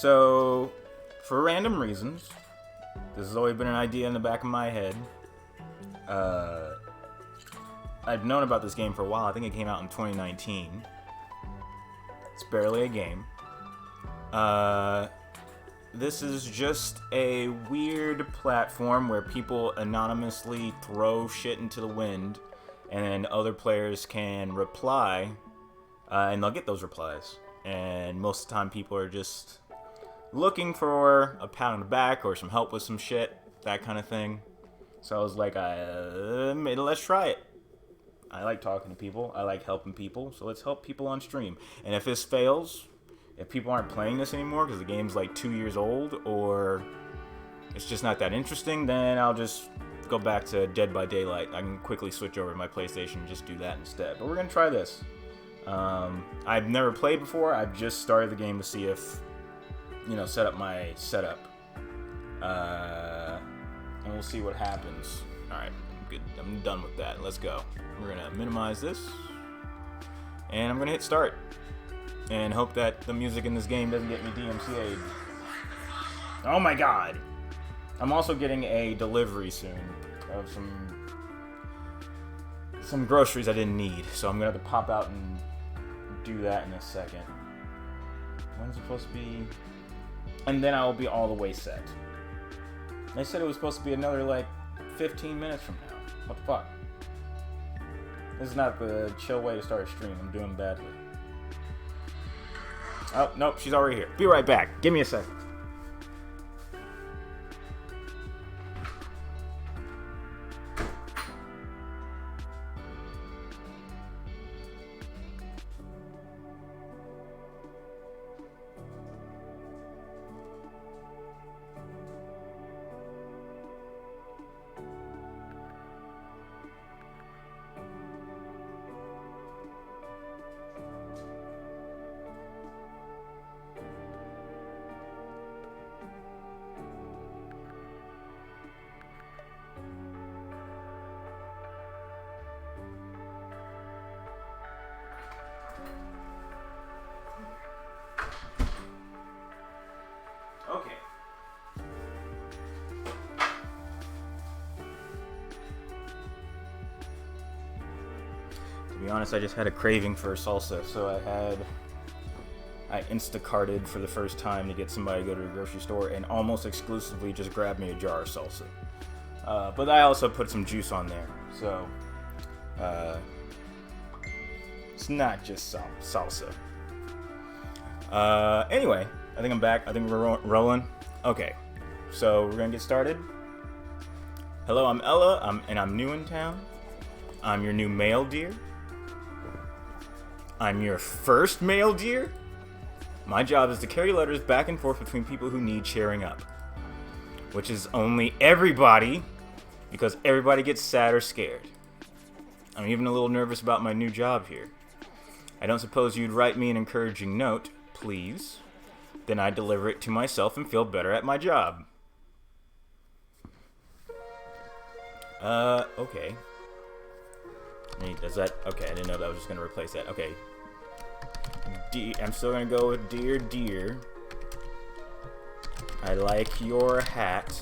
So, for random reasons, this has always been an idea in the back of my head. I've known about this game for a while. I think it came out in 2019. It's barely a game. This is just a weird platform where people anonymously throw shit into the wind, and then other players can reply, and they'll get those replies. And most of the time, people are just looking for a pat on the back or some help with some shit, that kind of thing. So I was like, let's try it. I like talking to people. I like helping people. So let's help people on stream. And if this fails, if people aren't playing this anymore because the game's like 2 years old or it's just not that interesting, then I'll just go back to Dead by Daylight. I can quickly switch over to my PlayStation and just do that instead. But we're going to try this. I've never played before. I've just started the game to see if, set up my setup. And we'll see what happens. Alright, I'm good. I'm done with that. Let's go. We're going to minimize this. And I'm going to hit start. And hope that the music in this game doesn't get me DMCA'd. Oh my god! I'm also getting a delivery soon of some groceries I didn't need. So I'm going to have to pop out and do that in a second. When's it supposed to be? And then I'll be all the way set. They said it was supposed to be another, 15 minutes from now. What the fuck? This is not the chill way to start a stream. I'm doing badly. Oh, nope, she's already here. Be right back. Give me a second. To be honest, I just had a craving for salsa, so I Instacarted for the first time to get somebody to go to the grocery store and almost exclusively just grab me a jar of salsa. But I also put some juice on there, so it's not just salsa. Anyway, I think I'm back. I think we're rolling. Okay, so we're gonna get started. Hello, I'm Ella, and I'm new in town. I'm your new male deer. I'm your first male deer. My job is to carry letters back and forth between people who need cheering up. Which is only everybody, because everybody gets sad or scared. I'm even a little nervous about my new job here. I don't suppose you'd write me an encouraging note, please. Then I'd deliver it to myself and feel better at my job. Okay. Does that... Okay, I didn't know that I was just going to replace that. Okay. I'm still going to go with Dear Dear. I like your hat.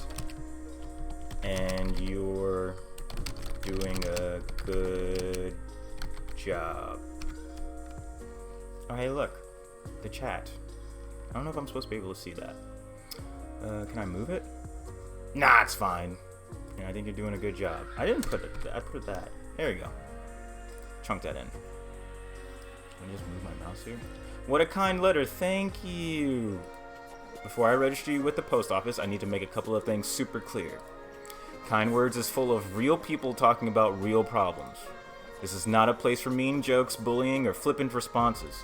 And you're doing a good job. Oh, hey, look. The chat. I don't know if I'm supposed to be able to see that. Can I move it? Nah, it's fine. Yeah, I think you're doing a good job. I didn't put it. I put that. There we go. Chunk that in. Can I just move my mouse here? What a kind letter. Thank you. Before I register you with the post office, I need to make a couple of things super clear. Kind Words is full of real people talking about real problems. This is not a place for mean jokes, bullying, or flippant responses.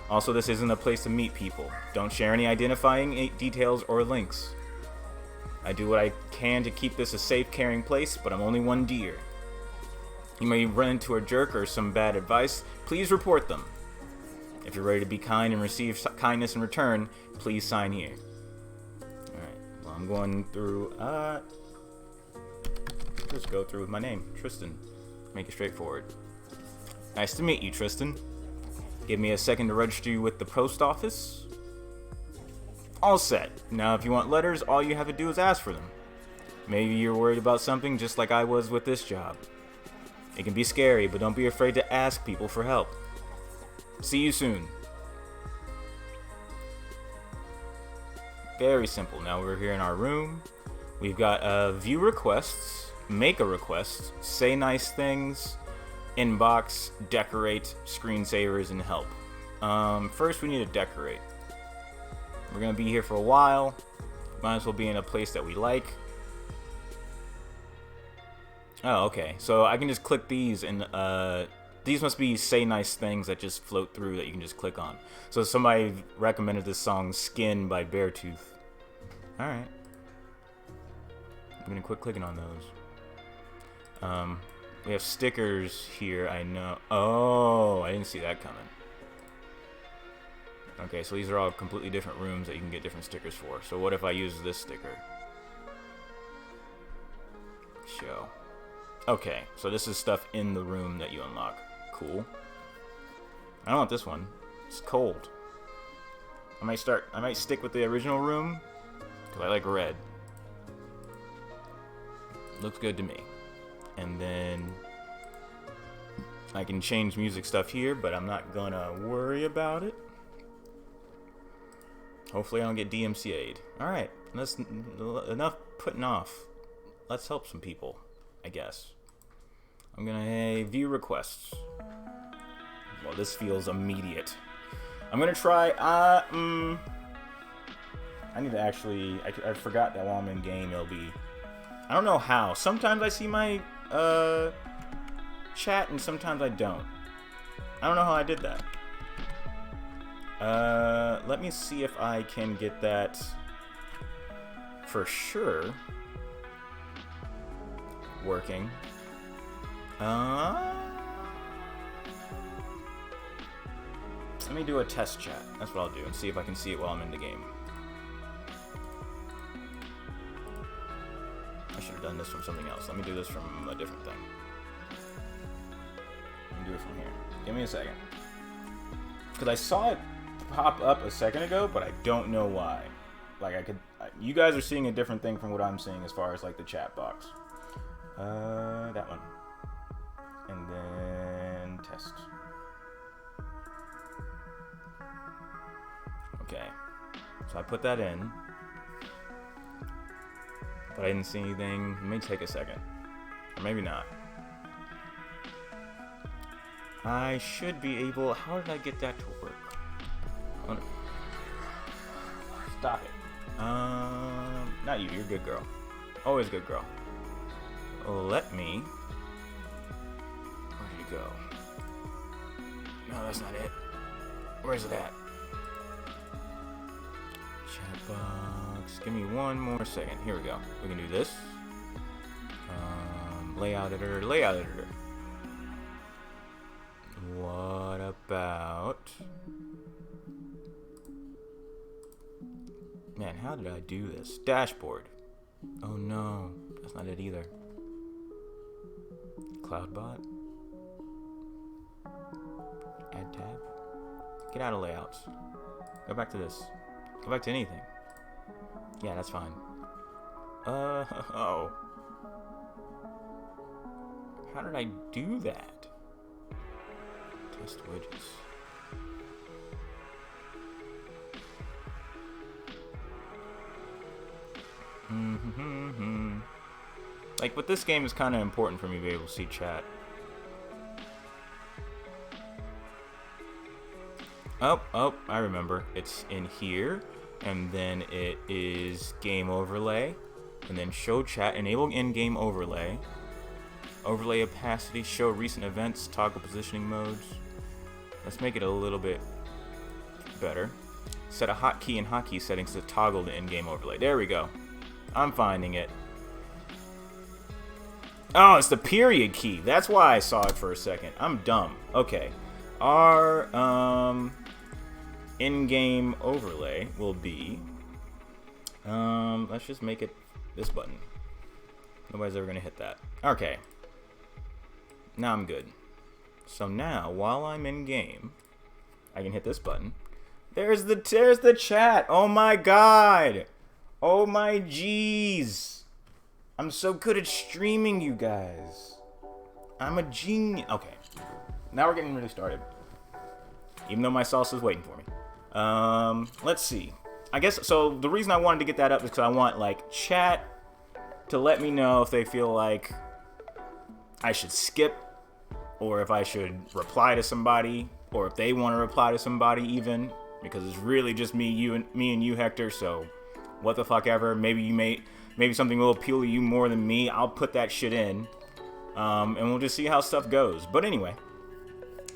Also, this isn't a place to meet people. Don't share any identifying details or links. I do what I can to keep this a safe, caring place, but I'm only one deer. You may run into a jerk or some bad advice. Please report them. If you're ready to be kind and receive kindness in return, please sign here. Alright, well, I'm going through, just go through with my name, Tristan. Make it straightforward. Nice to meet you, Tristan. Give me a second to register you with the post office. All set. Now, if you want letters, all you have to do is ask for them. Maybe you're worried about something just like I was with this job. It can be scary, but don't be afraid to ask people for help. See you soon. Very simple. Now we're here in our room. We've got view requests, make a request, say nice things, inbox, decorate, screensavers, and help. First we need to decorate. We're going to be here for a while. Might as well be in a place that we like. Oh, okay. So I can just click these, and these must be say nice things that just float through that you can just click on. So somebody recommended this song Skin by Beartooth. Alright. I'm going to quit clicking on those. We have stickers here, I know. Oh, I didn't see that coming. Okay, so these are all completely different rooms that you can get different stickers for. So what if I use this sticker? Show. Okay, so this is stuff in the room that you unlock. Cool. I don't want this one. It's cold. I might stick with the original room because I like red. Looks good to me. And then I can change music stuff here, but I'm not gonna worry about it. Hopefully I don't get DMCA'd. Alright, that's enough putting off. Let's help some people, I guess. I'm gonna view requests. Well, this feels immediate. I'm gonna try, I need to actually, I forgot that while I'm in game it'll be, I don't know how. Sometimes I see my, chat and sometimes I don't. I don't know how I did that. Let me see if I can get that for sure working. Let me do a test chat. That's what I'll do, and see if I can see it while I'm in the game. I should have done this from something else. Let me do this from a different thing. Let me do it from here. Give me a second. Because I saw it pop up a second ago, but I don't know why. Like, you guys are seeing a different thing from what I'm seeing as far as, like, the chat box. That one. And then test. Okay. So I put that in. But I didn't see anything. It may take a second. Or maybe not. I should be able... How did I get that to work? Stop it. Not you. You're a good girl. Always a good girl. Let me... Where did it go? No, that's not it. Where's it at? Chat box. Give me one more second. Here we go. We can do this. Layout editor. Layout editor. What about... Man, how did I do this? Dashboard. Oh no, that's not it either. Cloudbot. Add tab. Get out of layouts. Go back to this. Go back to anything. Yeah, that's fine. Oh. How did I do that? Test widgets. Like, with this game, it's kind of important for me to be able to see chat. Oh, I remember. It's in here, and then it is game overlay, and then show chat, enable in-game overlay, overlay opacity, show recent events, toggle positioning modes. Let's make it a little bit better. Set a hotkey and hotkey settings to toggle the in-game overlay. There we go. I'm finding it. Oh, it's the period key. That's why I saw it for a second. I'm dumb. Okay. Our in-game overlay will be... let's just make it this button. Nobody's ever going to hit that. Okay. Now I'm good. So now, while I'm in-game, I can hit this button. There's the chat. Oh my god. Oh my jeez. I'm so good at streaming, you guys. I'm a genius. Okay. Now we're getting really started. Even though my salsa's waiting for me. Let's see. I guess, so the reason I wanted to get that up is because I want, like, chat to let me know if they feel like I should skip, or if I should reply to somebody, or if they want to reply to somebody even, because it's really just me and you, Hector, so what the fuck ever. Maybe something will appeal to you more than me. I'll put that shit in, and we'll just see how stuff goes. But anyway,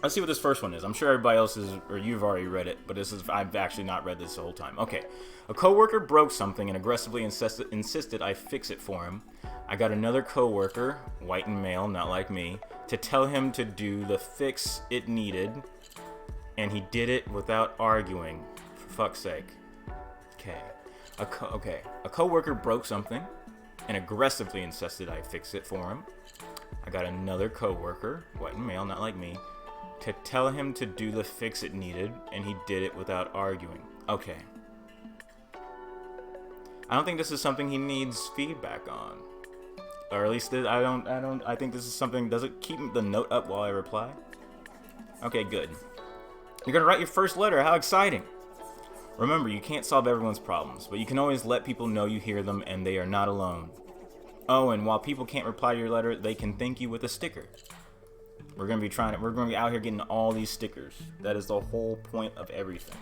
let's see what this first one is. I'm sure everybody else is, or you've already read it, but I've actually not read this the whole time. Okay. A coworker broke something and aggressively insisted I fix it for him. I got another coworker, white and male, not like me, to tell him to do the fix it needed, and he did it without arguing. For fuck's sake. Okay. A coworker broke something and aggressively insisted I fix it for him. I got another coworker, white and male, not like me, to tell him to do the fix it needed, and he did it without arguing. Okay. I don't think this is something he needs feedback on. Or at least I think this is something, does it keep the note up while I reply? Okay, good. You're gonna write your first letter, how exciting! Remember, you can't solve everyone's problems, but you can always let people know you hear them and they are not alone. Oh, and while people can't reply to your letter, they can thank you with a sticker. We're gonna be out here getting all these stickers. That is the whole point of everything.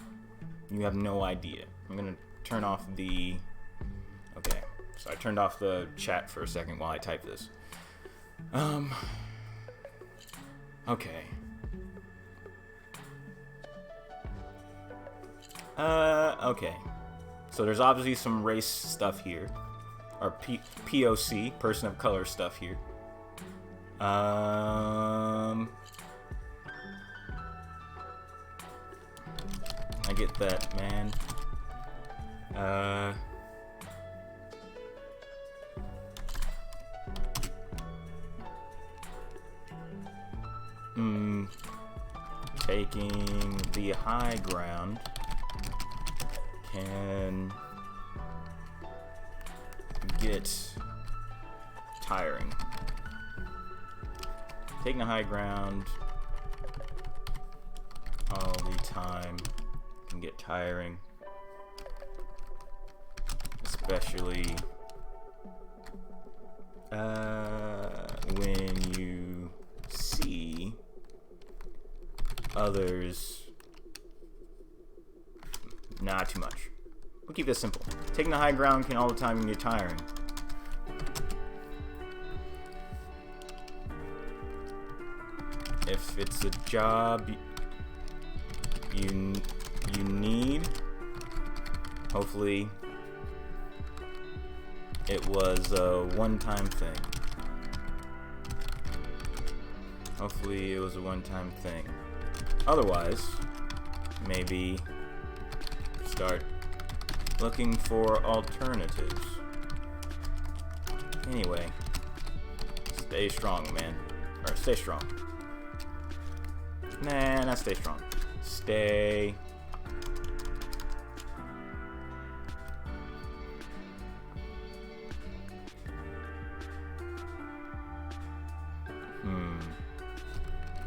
You have no idea. I'm gonna turn off the... Okay, so I turned off the chat for a second while I type this. Okay. Okay. So there's obviously some race stuff here. Or POC, person of color stuff here. I get that, man. Taking the high ground can get tiring. Taking the high ground all the time can get tiring, especially when you see others. Not too much. We'll keep this simple. Taking the high ground can all the time get tiring. If it's a job you need, hopefully it was a one-time thing. Hopefully it was a one-time thing. Otherwise, maybe start looking for alternatives. Anyway, stay strong, man. Or stay strong. Nah, not stay strong. Stay.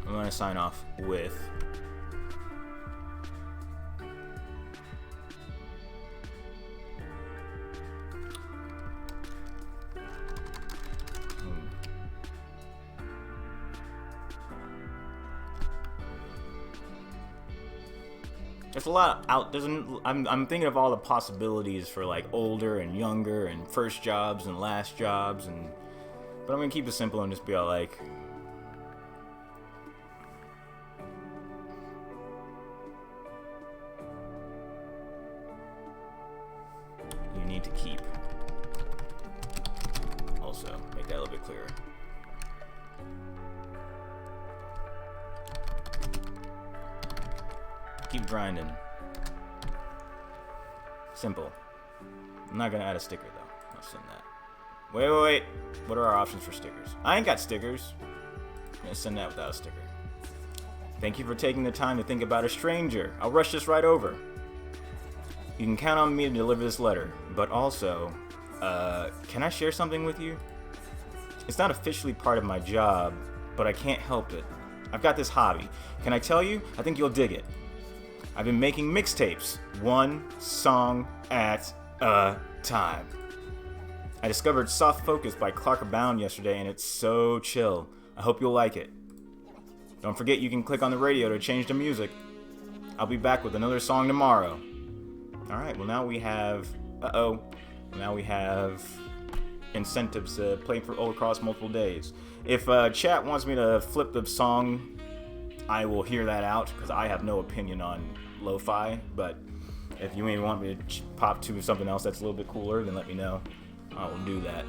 I'm gonna sign off with there's a lot out. I'm thinking of all the possibilities for like older and younger and first jobs and last jobs, but I'm gonna keep it simple and just be all like, you need to keep. Also, make that a little bit clearer. Keep grinding. Simple. I'm not gonna add a sticker though. I'll send that. Wait. What are our options for stickers? I ain't got stickers. I'm gonna send that without a sticker. Thank you for taking the time to think about a stranger. I'll rush this right over. You can count on me to deliver this letter, but also, can I share something with you? It's not officially part of my job, but I can't help it. I've got this hobby. Can I tell you? I think you'll dig it. I've been making mixtapes, one song at a time. I discovered Soft Focus by Clark Abound yesterday, and it's so chill. I hope you'll like it. Don't forget you can click on the radio to change the music. I'll be back with another song tomorrow. Alright, well now we have... Now we have incentives to play for all across multiple days. If chat wants me to flip the song, I will hear that out, because I have no opinion on lo-fi, but if you maybe want me to pop to something else that's a little bit cooler, then let me know. I will do that.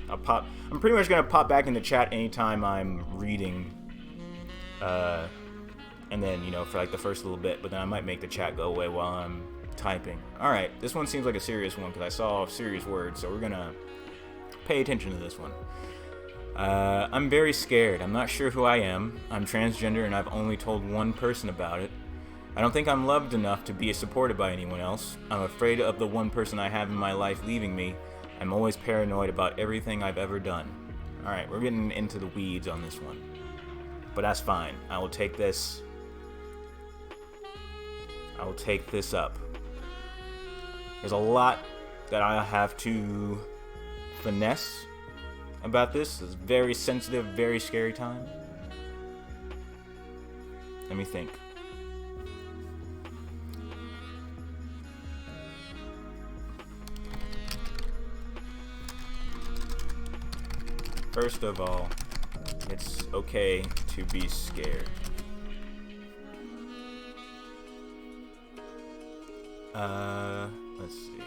I'm pretty much going to pop back in the chat anytime I'm reading, and then, you know, for like the first little bit, but then I might make the chat go away while I'm typing. Alright, this one seems like a serious one, because I saw serious words, so we're going to pay attention to this one. I'm very scared. I'm not sure who I am. I'm transgender, and I've only told one person about it. I don't think I'm loved enough to be supported by anyone else. I'm afraid of the one person I have in my life leaving me. I'm always paranoid about everything I've ever done. Alright, we're getting into the weeds on this one. But that's fine. I will take this up. There's a lot that I have to finesse about this. It's a very sensitive, very scary time. Let me think. First of all, it's okay to be scared. Let's see.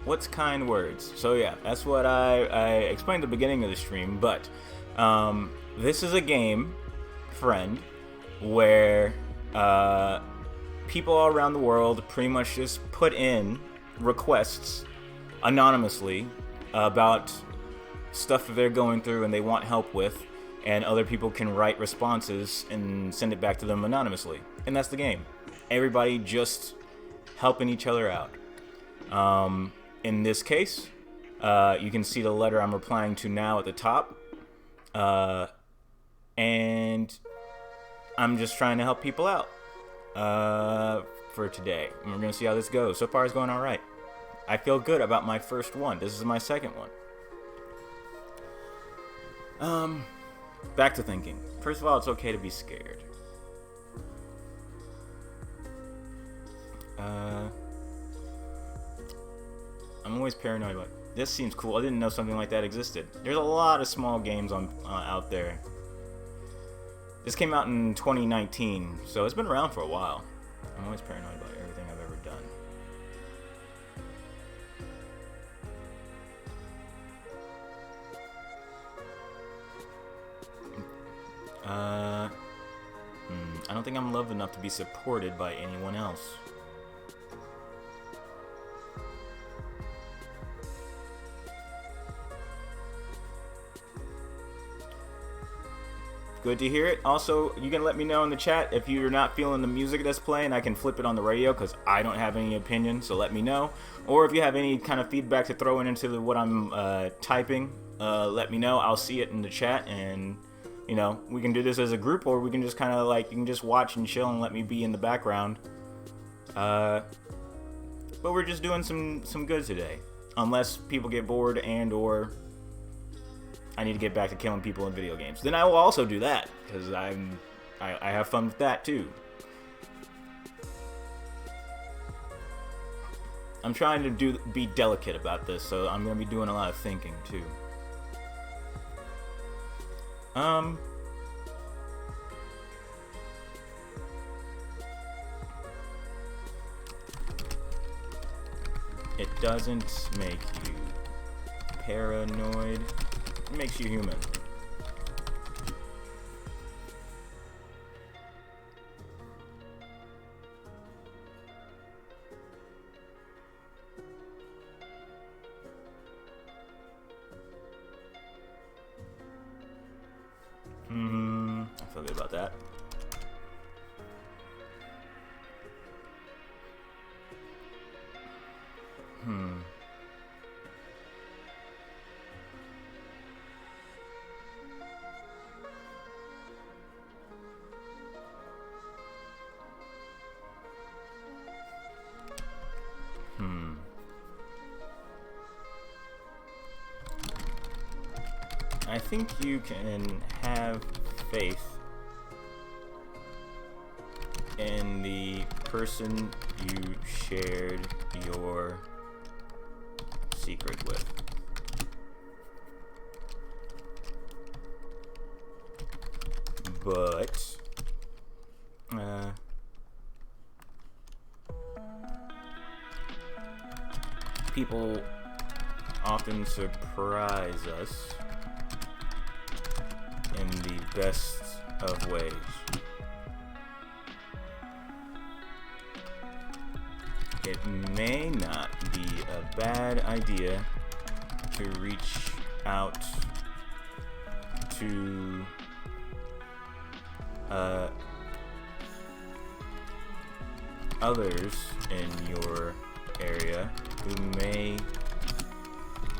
What's kind words? So yeah, that's what I explained at the beginning of the stream, but this is a game, friend, where people all around the world pretty much just put in requests anonymously about stuff that they're going through and they want help with, and other people can write responses and send it back to them anonymously. And that's the game. Everybody just helping each other out. In this case, you can see the letter I'm replying to now at the top. And I'm just trying to help people out for today. And we're going to see how this goes. So far, it's going all right. I feel good about my first one. This is my second one. Back to thinking. First of all, it's okay to be scared. I'm always paranoid about it. This seems cool. I didn't know something like that existed. There's a lot of small games on out there. This came out in 2019, so it's been around for a while. I'm always paranoid about everything I've ever done. I don't think I'm loved enough to be supported by anyone else. Good to hear it. Also, you can let me know in the chat if you're not feeling the music that's playing. I can flip it on the radio because I don't have any opinion, so let me know. Or if you have any kind of feedback to throw into what I'm typing, let me know. I'll see it in the chat, and you know, we can do this as a group, or we can just kind of like, you can just watch and chill and let me be in the background. But we're just doing some good today, unless people get bored and or I need to get back to killing people in video games. Then I will also do that, because I have fun with that too. I'm trying to be delicate about this, so I'm going to be doing a lot of thinking too. It doesn't make you paranoid. It makes you human. I feel good about that. I think you can have faith in the person you shared your secret with. But people often surprise us in the best of ways. It may not be a bad idea to reach out to others in your area who may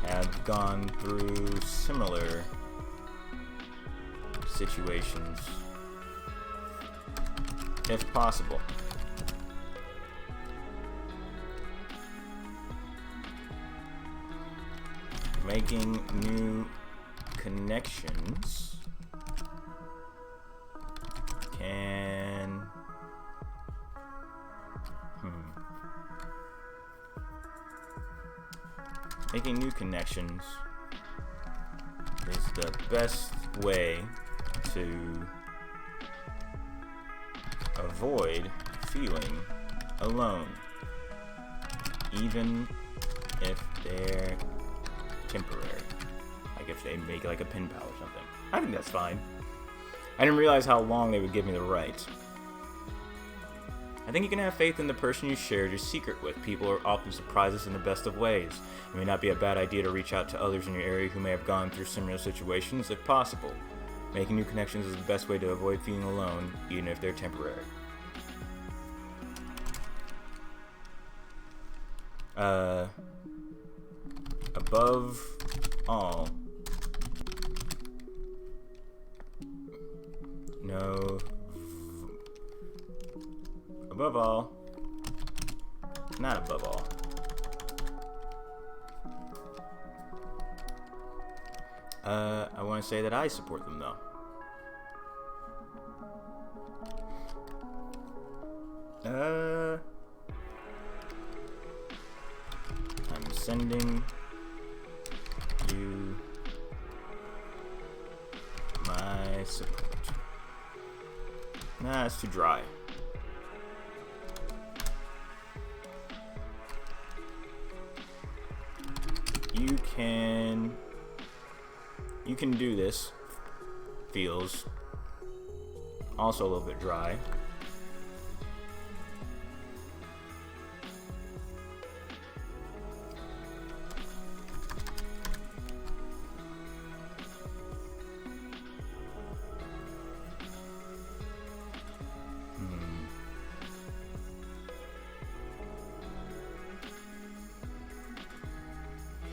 have gone through similar situations, if possible. Making new connections can making new connections is the best way to avoid feeling alone, even if they're temporary. Like if they make like a pen pal or something. I think that's fine. I didn't realize how long they would give me the right. I think you can have faith in the person you shared your secret with. People are often surprised us in the best of ways. It may not be a bad idea to reach out to others in your area who may have gone through similar situations, if possible. Making new connections is the best way to avoid feeling alone, even if they're temporary. Above all, not above all. I want to say that I support them though. I'm sending you my support. Nah, it's too dry. You can do this. Feels also a little bit dry.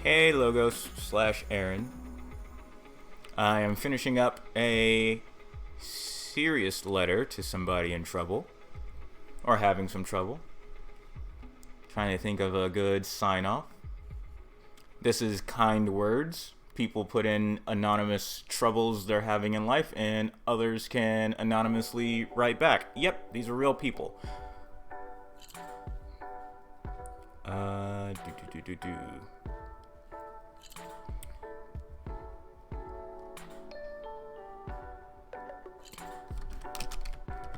Hey Logos/Aaron. I am finishing up a serious letter to somebody in trouble, or having some trouble. Trying to think of a good sign-off. This is kind words. People put in anonymous troubles they're having in life, and others can anonymously write back. Yep, these are real people.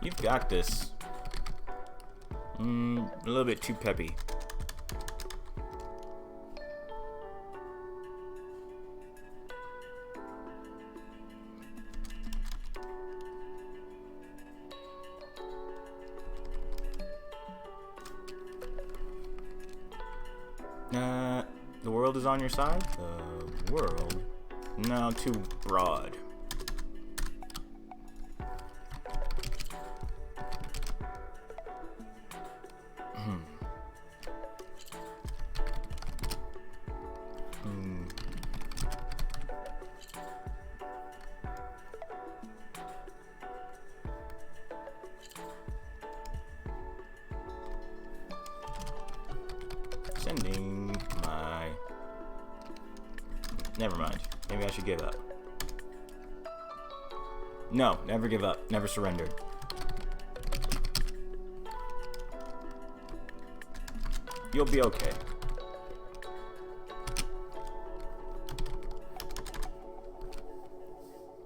You've got this. A little bit too peppy. The world is on your side? The world? No, too broad. Never mind. Maybe I should give up. No, never give up. Never surrender. You'll be okay.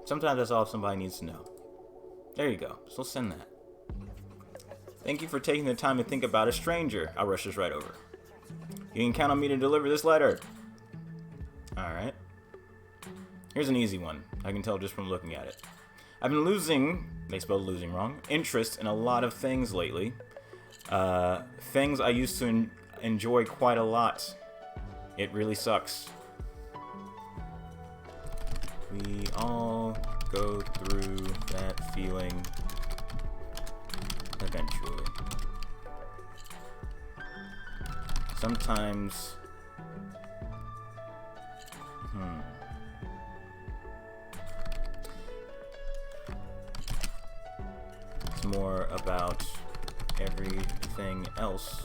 Sometimes that's all somebody needs to know. There you go. So send that. Thank you for taking the time to think about a stranger. I'll rush this right over. You can count on me to deliver this letter. Alright. Here's an easy one. I can tell just from looking at it. I've been losing, they spelled losing wrong, interest in a lot of things lately. Things I used to enjoy quite a lot. It really sucks. We all go through that feeling eventually. Sometimes it's more about everything else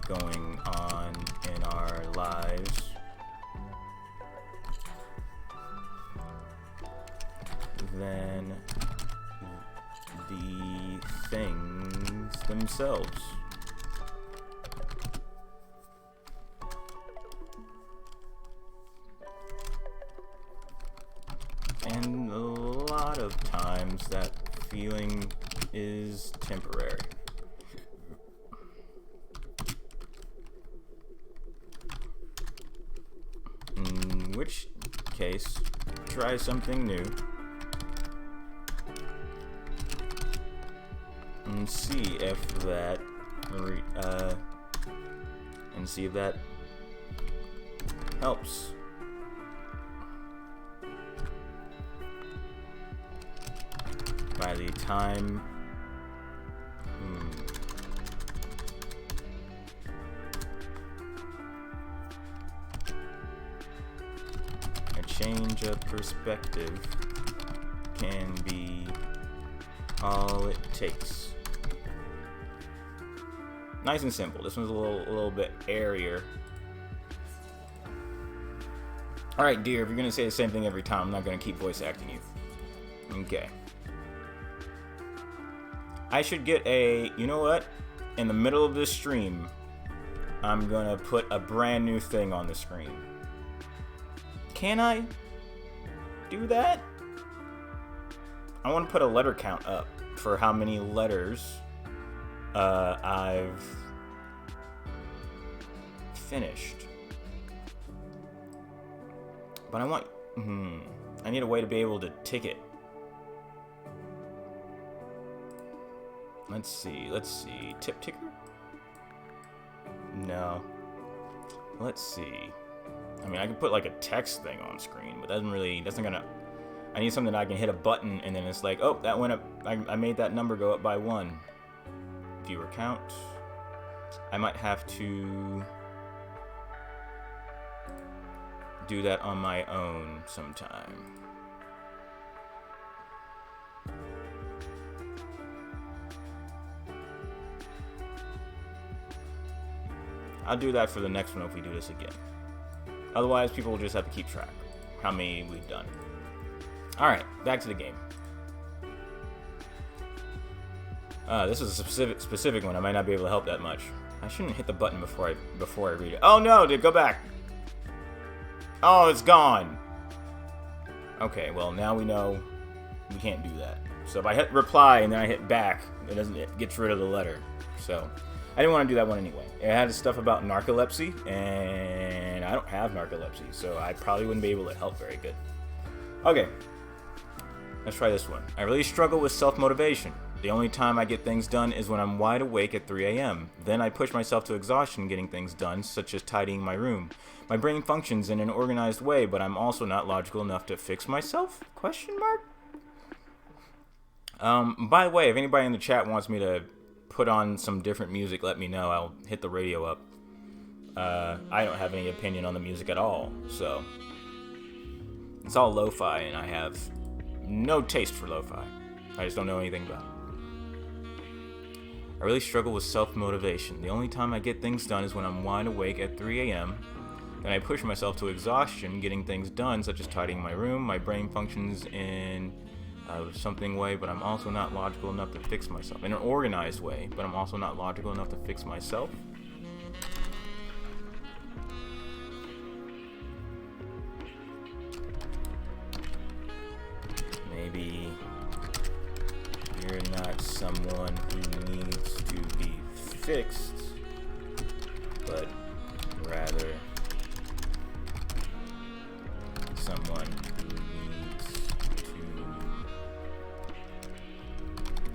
going on in our lives than the things themselves. And a lot of times that feeling is temporary. In which case, try something new and see if that helps. By the time a change of perspective can be all it takes. Nice and simple. This one's a little bit airier. Alright, dear, if you're gonna say the same thing every time, I'm not gonna keep voice acting you. Okay. I should get a, you know what? In the middle of this stream, I'm gonna put a brand new thing on the screen. Can I do that? I want to put a letter count up for how many letters I've finished. But I want, I need a way to be able to tick it. Let's see. Tip ticker? No. Let's see. I mean, I could put like a text thing on screen, but that's not gonna, I need something that I can hit a button and then it's like, oh, that went up, I made that number go up by 1. Viewer count. I might have to do that on my own sometime. I'll do that for the next one if we do this again. Otherwise, people will just have to keep track how many we've done. Alright, back to the game. This is a specific one. I might not be able to help that much. I shouldn't hit the button before I read it. Oh no, dude, go back. Oh, it's gone. Okay, well now we know we can't do that. So if I hit reply and then I hit back, it gets rid of the letter. So I didn't want to do that one anyway. It had stuff about narcolepsy, and I don't have narcolepsy, so I probably wouldn't be able to help very good. Okay, let's try this one. I really struggle with self-motivation. The only time I get things done is when I'm wide awake at 3 a.m. Then I push myself to exhaustion getting things done, such as tidying my room. My brain functions in an organized way, but I'm also not logical enough to fix myself? Question mark? By the way, if anybody in the chat wants me to put on some different music, let me know. I'll hit the radio up. I don't have any opinion on the music at all, so it's all lo-fi, and I have no taste for lo-fi. I just don't know anything about it. I really struggle with self-motivation. The only time I get things done is when I'm wide awake at 3 a.m. Then I push myself to exhaustion, getting things done, such as tidying my room. My brain functions in something way, but I'm also not logical enough to fix myself. In an organized way, but I'm also not logical enough to fix myself. Maybe you're not someone who needs to be fixed, but rather someone who needs to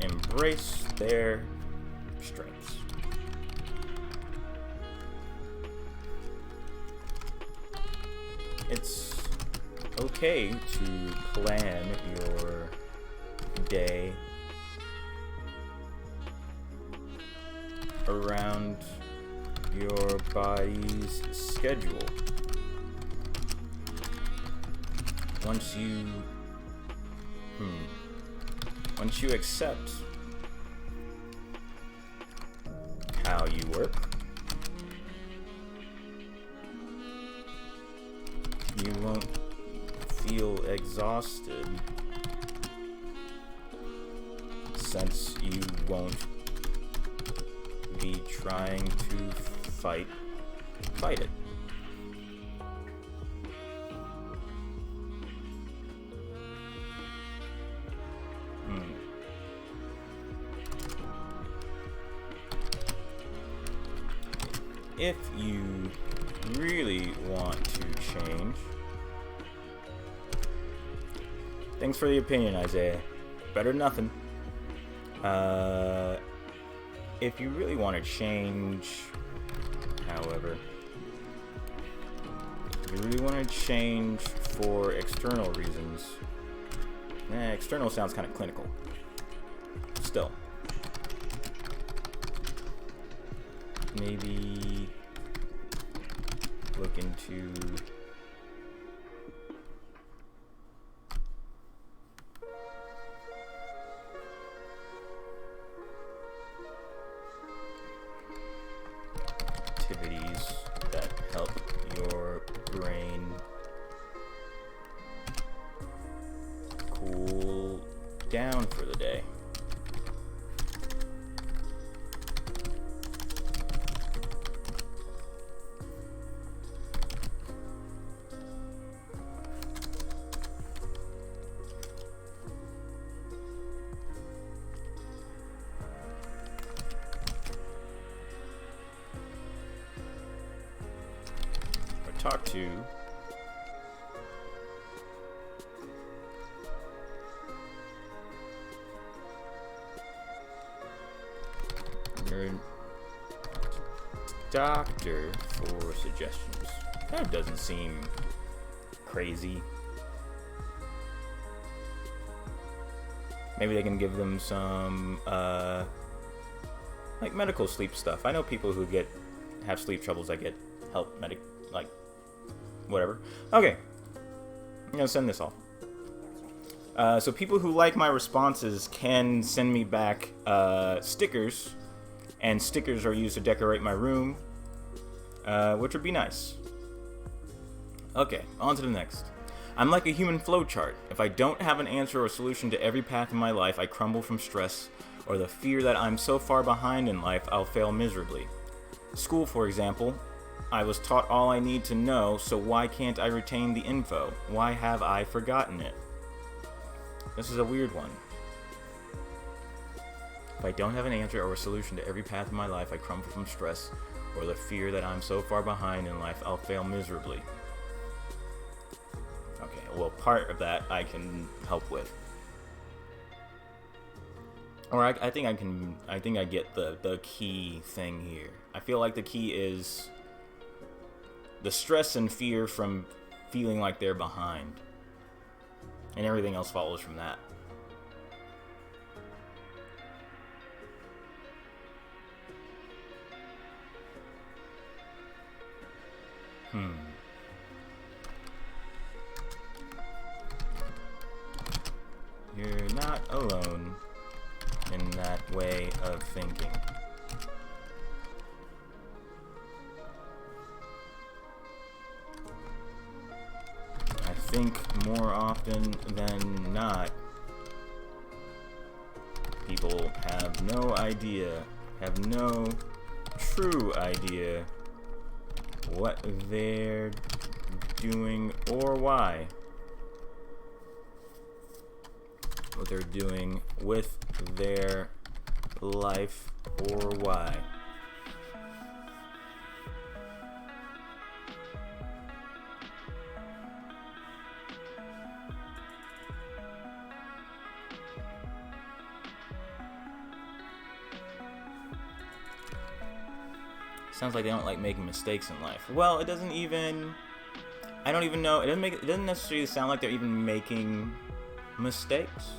embrace their strengths. It's okay to plan your day around your body's schedule. Once you accept how you work, you won't feel exhausted, since you won't be trying to fight it. If you really want to change, thanks for the opinion, Isaiah. Better than nothing. If you really want to change, however, if you really want to change for external reasons, external sounds kind of clinical. Still, maybe look into activities that help your brain cool down for the day. Talk to your doctor for suggestions. That doesn't seem crazy. Maybe they can give them some like medical sleep stuff. I know people who have sleep troubles that get help whatever. Okay, I'm gonna send this off. So people who like my responses can send me back stickers, and stickers are used to decorate my room, which would be nice. Okay, on to the next. I'm like a human flowchart. If I don't have an answer or solution to every path in my life, I crumble from stress or the fear that I'm so far behind in life I'll fail miserably. School, for example. I was taught all I need to know, so why can't I retain the info? Why have I forgotten it? This is a weird one. If I don't have an answer or a solution to every path in my life, I crumble from stress or the fear that I'm so far behind in life I'll fail miserably. Okay, well, part of that I can help with. Or I think I get the key thing here. I feel like the key is the stress and fear from feeling like they're behind. And everything else follows from that. You're not alone in that way of thinking. think more often than not, people have no idea, have no true idea what they're doing or why. What they're doing with their life or why. Sounds like they don't like making mistakes in life. Well, it doesn't even... I don't even know. It doesn't necessarily sound like they're even making mistakes.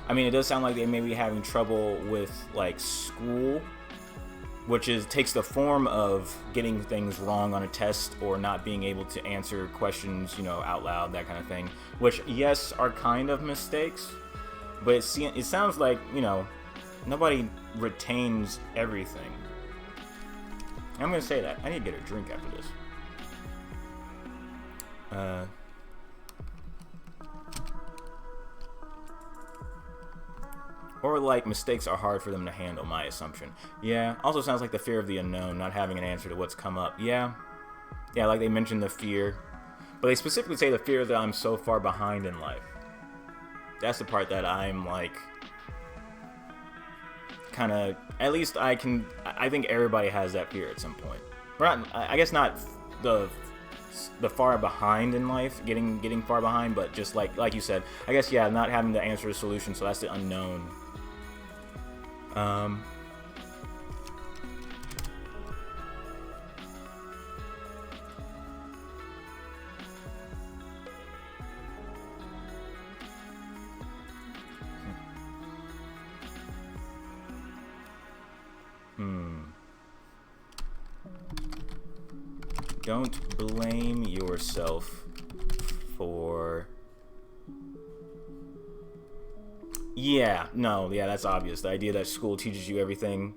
I mean, it does sound like they may be having trouble with, like, school, which takes the form of getting things wrong on a test or not being able to answer questions, you know, out loud, that kind of thing. Which, yes, are kind of mistakes, but it sounds like, you know, nobody retains everything. I'm gonna say that. I need to get a drink after this. Or like mistakes are hard for them to handle, my assumption. Yeah, also sounds like the fear of the unknown, not having an answer to what's come up. Yeah, like they mentioned the fear. But they specifically say the fear that I'm so far behind in life. That's the part that I'm like... kind of, at least I think everybody has that fear at some point. I guess not the far behind in life, getting far behind, but just like you said, I guess, yeah, not having to answer a solution, so that's the unknown. Don't blame yourself for... Yeah, that's obvious. The idea that school teaches you everything.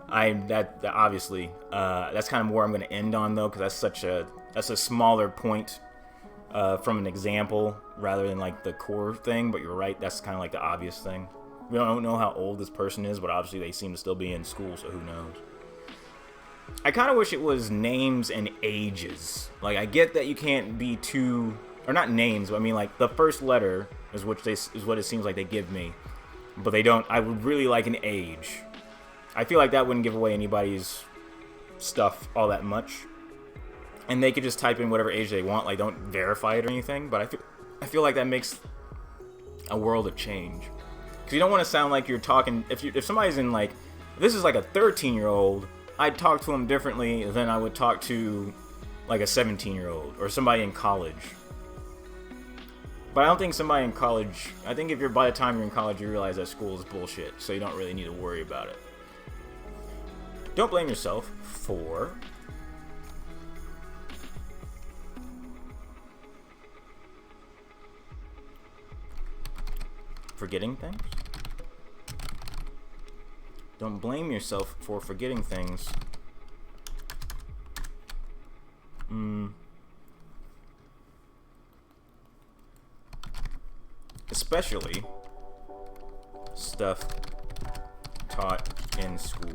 Obviously, that's kind of where I'm going to end on, though, because that's a smaller point from an example rather than like the core thing. But you're right, that's kind of like the obvious thing. We don't know how old this person is, but obviously they seem to still be in school, so who knows? I kind of wish it was names and ages. Like, I get that you can't be too... Or not names, but I mean, like, the first letter is what it seems like they give me. But they don't... I would really like an age. I feel like that wouldn't give away anybody's stuff all that much. And they could just type in whatever age they want. Like, don't verify it or anything. But I feel like that makes a world of change. Because you don't want to sound like you're talking... If somebody's in, like... This is like a 13-year-old... I'd talk to them differently than I would talk to, like, a 17-year-old or somebody in college. But I don't think somebody in college... I think if by the time you're in college, you realize that school is bullshit, so you don't really need to worry about it. Don't blame yourself for... forgetting things? Don't blame yourself for forgetting things. Especially stuff taught in school.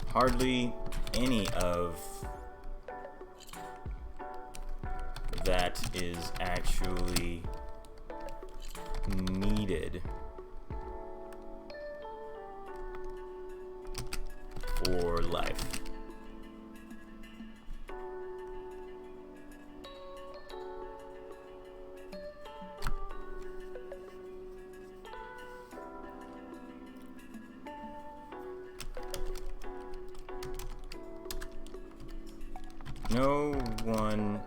Hardly any of that is actually needed for life. No one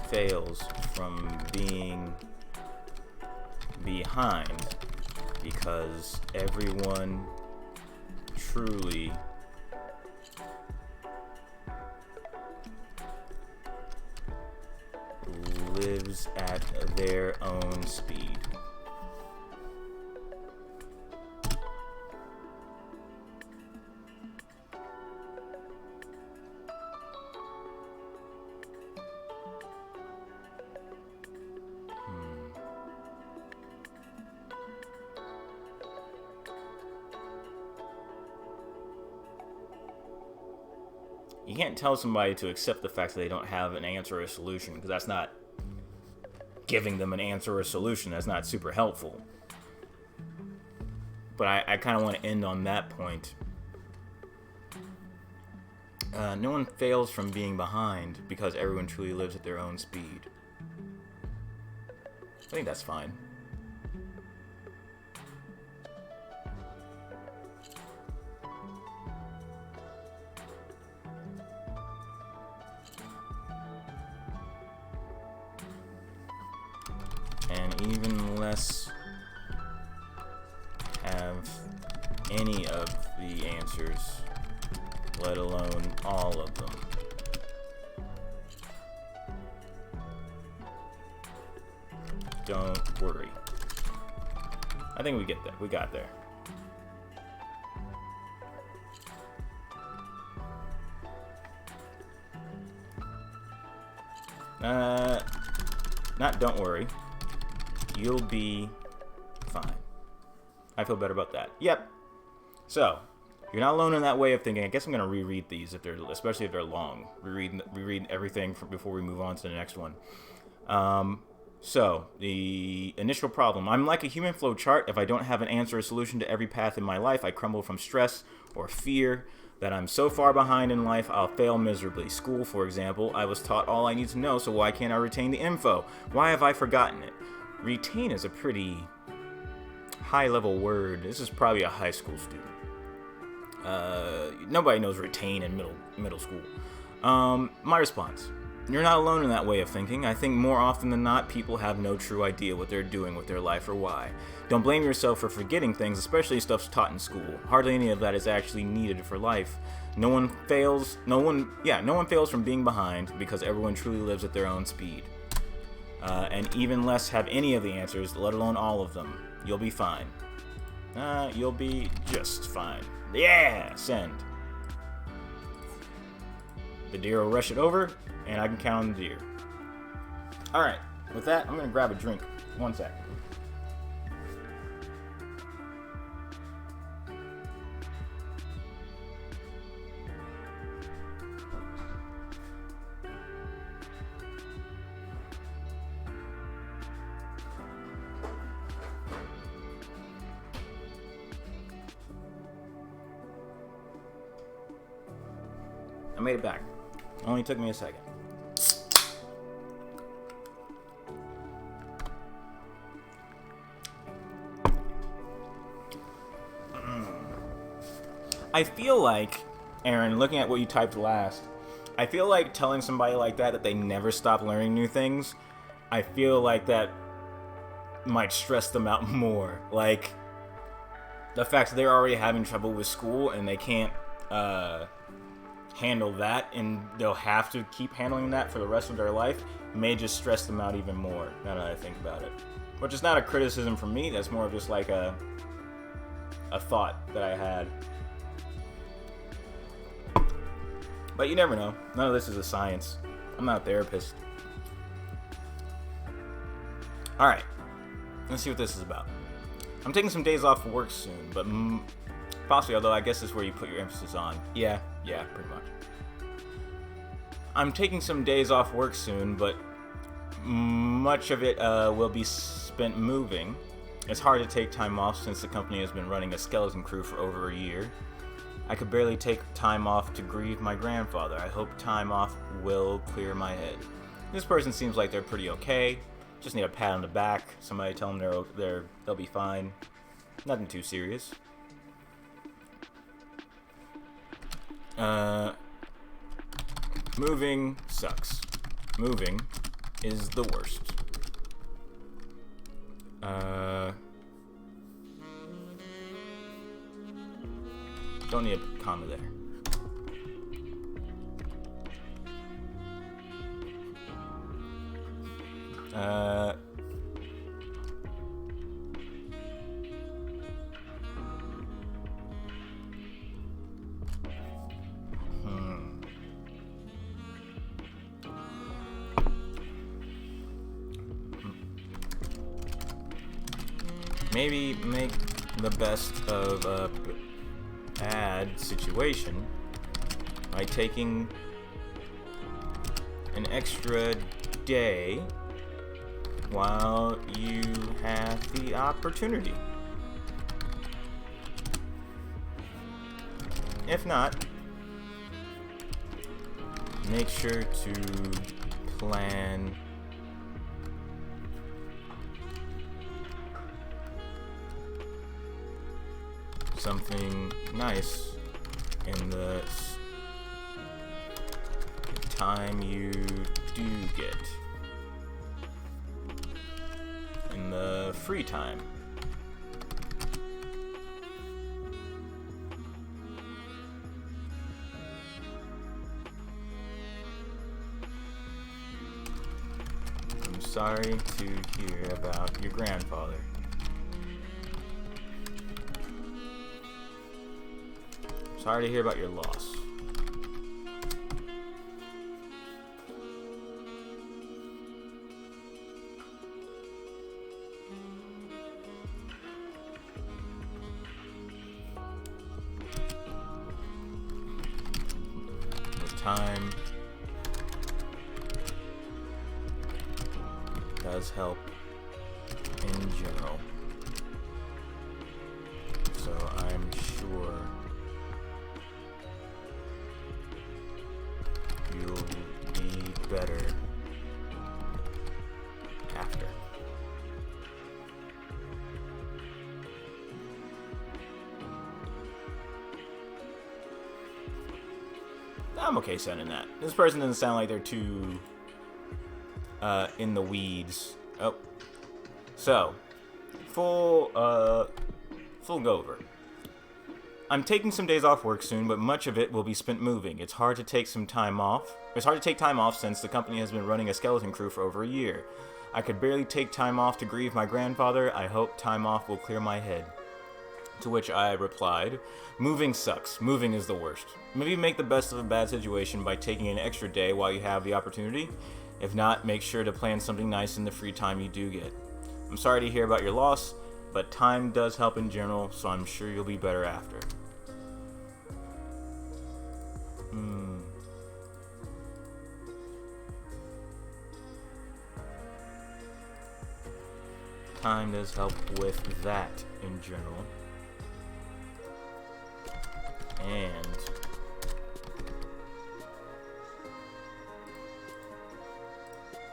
fails from being behind because everyone truly lives at their own speed. You can't tell somebody to accept the fact that they don't have an answer or a solution, because that's not giving them an answer or a solution. That's not super helpful. But I kind of want to end on that point. No one fails from being behind because everyone truly lives at their own speed. I think that's fine. And even less have any of the answers, let alone all of them. Don't worry. I think we get there. We got there. Not don't worry. You'll be fine. I feel better about that. Yep. So, you're not alone in that way of thinking. I guess I'm gonna reread these especially if they're long. Reread everything before we move on to the next one. So, the initial problem. I'm like a human flow chart. If I don't have an answer or solution to every path in my life, I crumble from stress or fear that I'm so far behind in life, I'll fail miserably. School, for example, I was taught all I need to know, so why can't I retain the info? Why have I forgotten it? Retain is a pretty high-level word. This is probably a high school student. Nobody knows retain in middle school. My response. You're not alone in that way of thinking. I think more often than not, people have no true idea what they're doing with their life or why. Don't blame yourself for forgetting things, especially stuff's taught in school. Hardly any of that is actually needed for life. No one fails from being behind because everyone truly lives at their own speed. And even less have any of the answers, let alone all of them. You'll be fine. You'll be just fine. Yeah! Send. The deer will rush it over, and I can count on the deer. Alright, with that, I'm gonna grab a drink. One sec. I made it back. Only took me a second. I feel like, Aaron, looking at what you typed last, I feel like telling somebody like that they never stop learning new things, I feel like that might stress them out more. Like, the fact that they're already having trouble with school and they can't handle that, and they'll have to keep handling that for the rest of their life, may just stress them out even more, now that I think about it. Which is not a criticism from me, that's more of just like a thought that I had. But you never know. None of this is a science. I'm not a therapist. Alright. Let's see what this is about. I'm taking some days off work soon, but possibly, although I guess this is where you put your emphasis on. Yeah, pretty much. I'm taking some days off work soon, but much of it will be spent moving. It's hard to take time off since the company has been running a skeleton crew for over a year. I could barely take time off to grieve my grandfather. I hope time off will clear my head. This person seems like they're pretty okay. Just need a pat on the back. Somebody tell them they'll be fine. Nothing too serious. Moving sucks. Moving is the worst. Don't need a comma there. Maybe make the best of a bad situation. by taking an extra day while you have the opportunity. If not, make sure to plan something nice in the time you do get. In the free time. I'm sorry to hear about your grandfather. Sorry to hear about your loss. With time does help in general. So I'm sure you'll be better after. I'm okay sending that. This person doesn't sound like they're too in the weeds. Oh. So, full go over. I'm taking some days off work soon, but much of it will be spent moving. It's hard to take time off since the company has been running a skeleton crew for over a year. I could barely take time off to grieve my grandfather. I hope time off will clear my head. To which I replied, moving sucks. Moving is the worst. Maybe make the best of a bad situation by taking an extra day while you have the opportunity. If not, make sure to plan something nice in the free time you do get. I'm sorry to hear about your loss, but time does help in general, so I'm sure you'll be better after. Time does help with that in general. And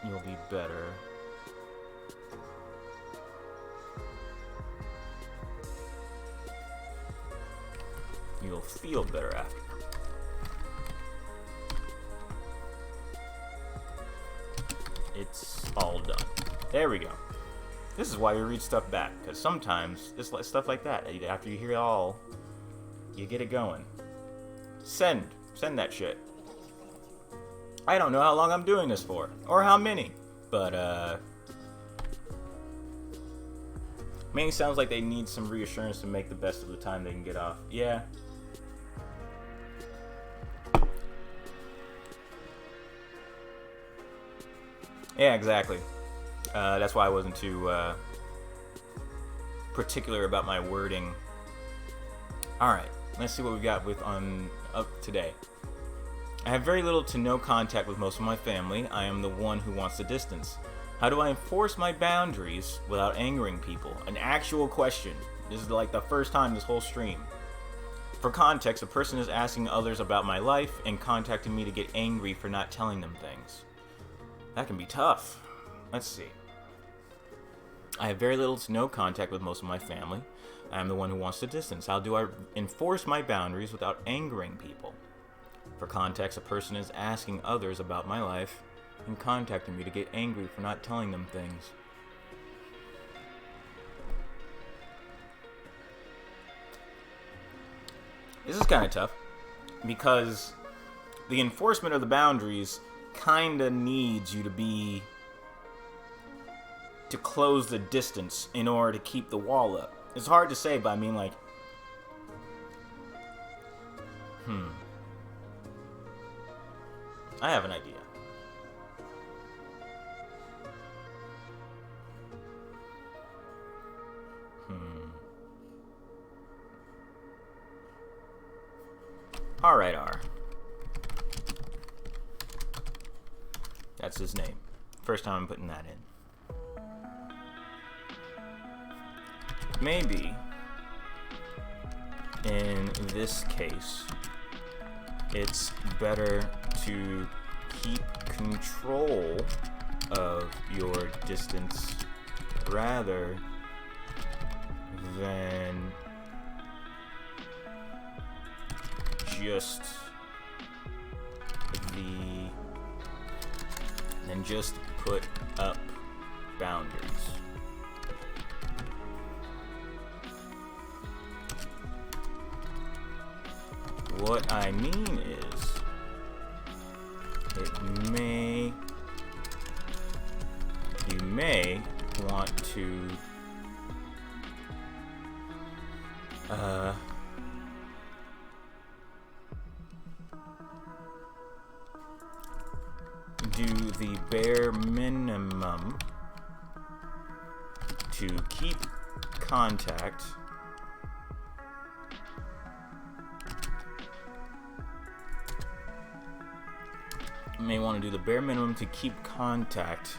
you'll be better you'll feel better after. It's all done. There we go. This is why we read stuff back, because sometimes it's stuff like that. After you hear it all, you get it going. Send that shit. I don't know how long I'm doing this for, or how many, but mainly sounds like they need some reassurance to make the best of the time they can get off. Yeah. Yeah, exactly. That's why I wasn't too particular about my wording. Alright, let's see what we got up today. I have very little to no contact with most of my family. I am the one who wants the distance. How do I enforce my boundaries without angering people? An actual question. This is like the first time this whole stream. For context, a person is asking others about my life and contacting me to get angry for not telling them things. That can be tough. Let's see. I have very little to no contact with most of my family. I am the one who wants the distance. How do I enforce my boundaries without angering people? For context, a person is asking others about my life and contacting me to get angry for not telling them things. This is kind of tough because the enforcement of the boundaries kind of needs you to close the distance in order to keep the wall up. It's hard to say, but I mean, like, I have an idea. Alright, R. That's his name. First time I'm putting that in. Maybe, in this case, it's better to keep control of your distance rather than just put up boundaries. What I mean is, you may want to do the bare minimum to keep contact may want to do the bare minimum to keep contact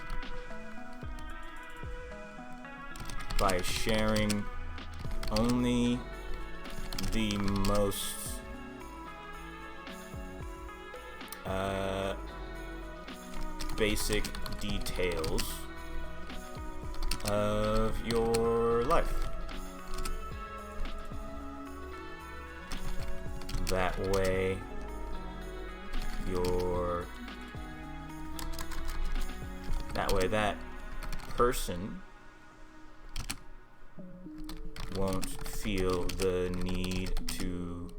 by sharing only the most basic details of your life. That way that person won't feel the need to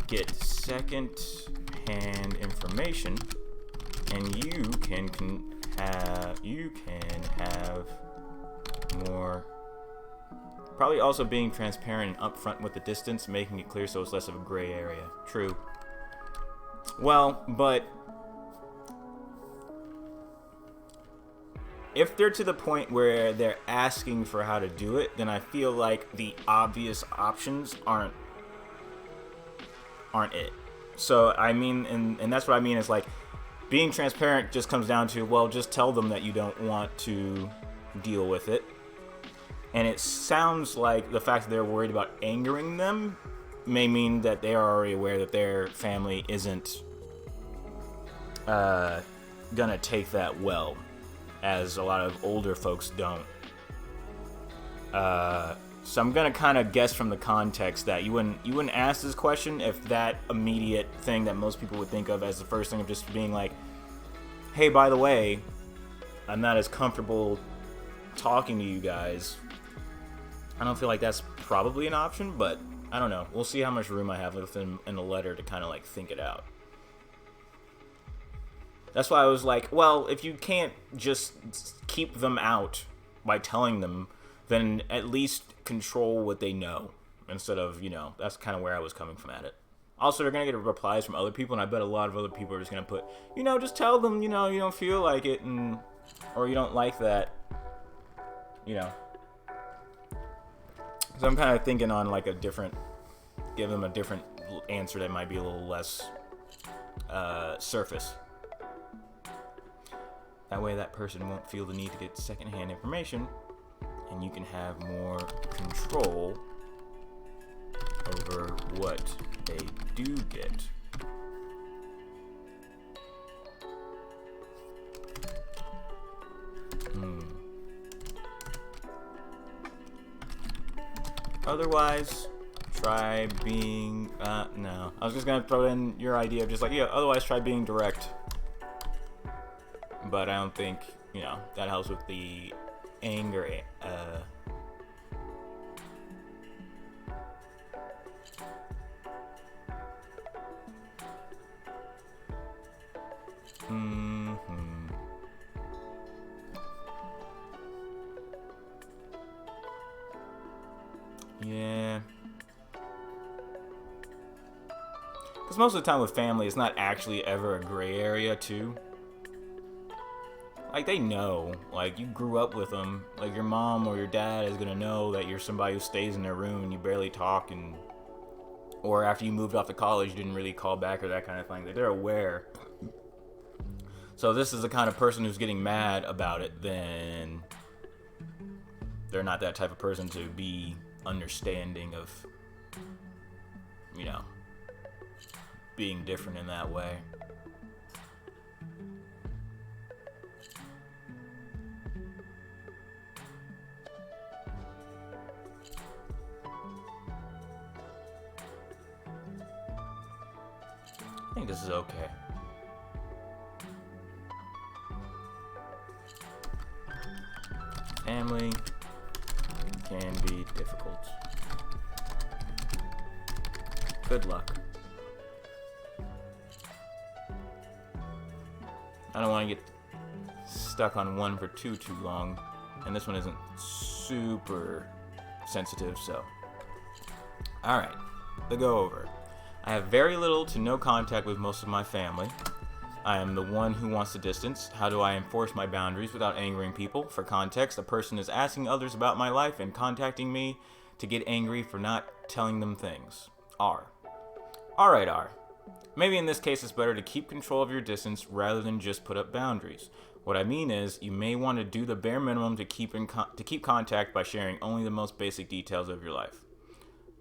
get second-hand information, and you can have more. Probably also being transparent and upfront with the distance, making it clear so it's less of a gray area. True. Well, but if they're to the point where they're asking for how to do it, then I feel like the obvious options aren't it. So I mean, and that's what I mean is like being transparent just comes down to, well, just tell them that you don't want to deal with it. And it sounds like the fact that they're worried about angering them may mean that they are already aware that their family isn't gonna take that well, as a lot of older folks don't. So I'm gonna kind of guess from the context that you wouldn't ask this question if that immediate thing that most people would think of as the first thing of just being like, hey, by the way, I'm not as comfortable talking to you guys. I don't feel like that's probably an option, but I don't know. We'll see how much room I have within in the letter to kind of like think it out. That's why I was like, well, if you can't just keep them out by telling them, then at least control what they know instead of, that's kind of where I was coming from at it. Also, they're going to get replies from other people, and I bet a lot of other people are just going to put, just tell them, you don't feel like it, or you don't like that, So I'm kind of thinking on like give them a different answer that might be a little less surface. That way that person won't feel the need to get secondhand information, and you can have more control over what they do get. Otherwise, try being, no. I was just gonna throw in your idea of just like, otherwise try being direct. But I don't think, that helps with the anger, Yeah. Because most of the time with family, it's not actually ever a gray area, too. Like, they know. Like, you grew up with them. Like, your mom or your dad is going to know that you're somebody who stays in their room and you barely talk, or after you moved off to college, you didn't really call back or that kind of thing. They're aware. So this is the kind of person who's getting mad about it, then they're not that type of person to be understanding of, you know, being different in that way. I think this is okay. Family can be difficult. Good luck. I don't want to get stuck on one for too long, and this one isn't super sensitive, so. Alright, the go over. I have very little to no contact with most of my family. I am the one who wants the distance. How do I enforce my boundaries without angering people? For context, a person is asking others about my life and contacting me to get angry for not telling them things. R. Alright, R. Maybe in this case it's better to keep control of your distance rather than just put up boundaries. What I mean is, you may want to do the bare minimum to keep contact by sharing only the most basic details of your life.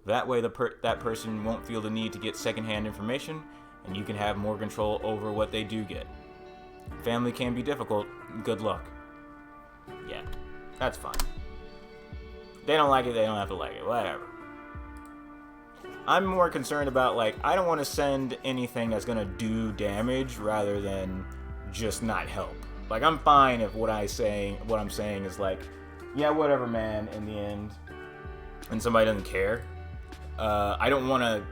That way that person won't feel the need to get secondhand information, and you can have more control over what they do get. Family can be difficult. Good luck. Yeah, that's fine. They don't like it, they don't have to like it. Whatever. I'm more concerned about, like, I don't want to send anything that's going to do damage rather than just not help. Like, I'm fine if what I'm saying is like, yeah, whatever, man, in the end, and somebody doesn't care. I don't want to...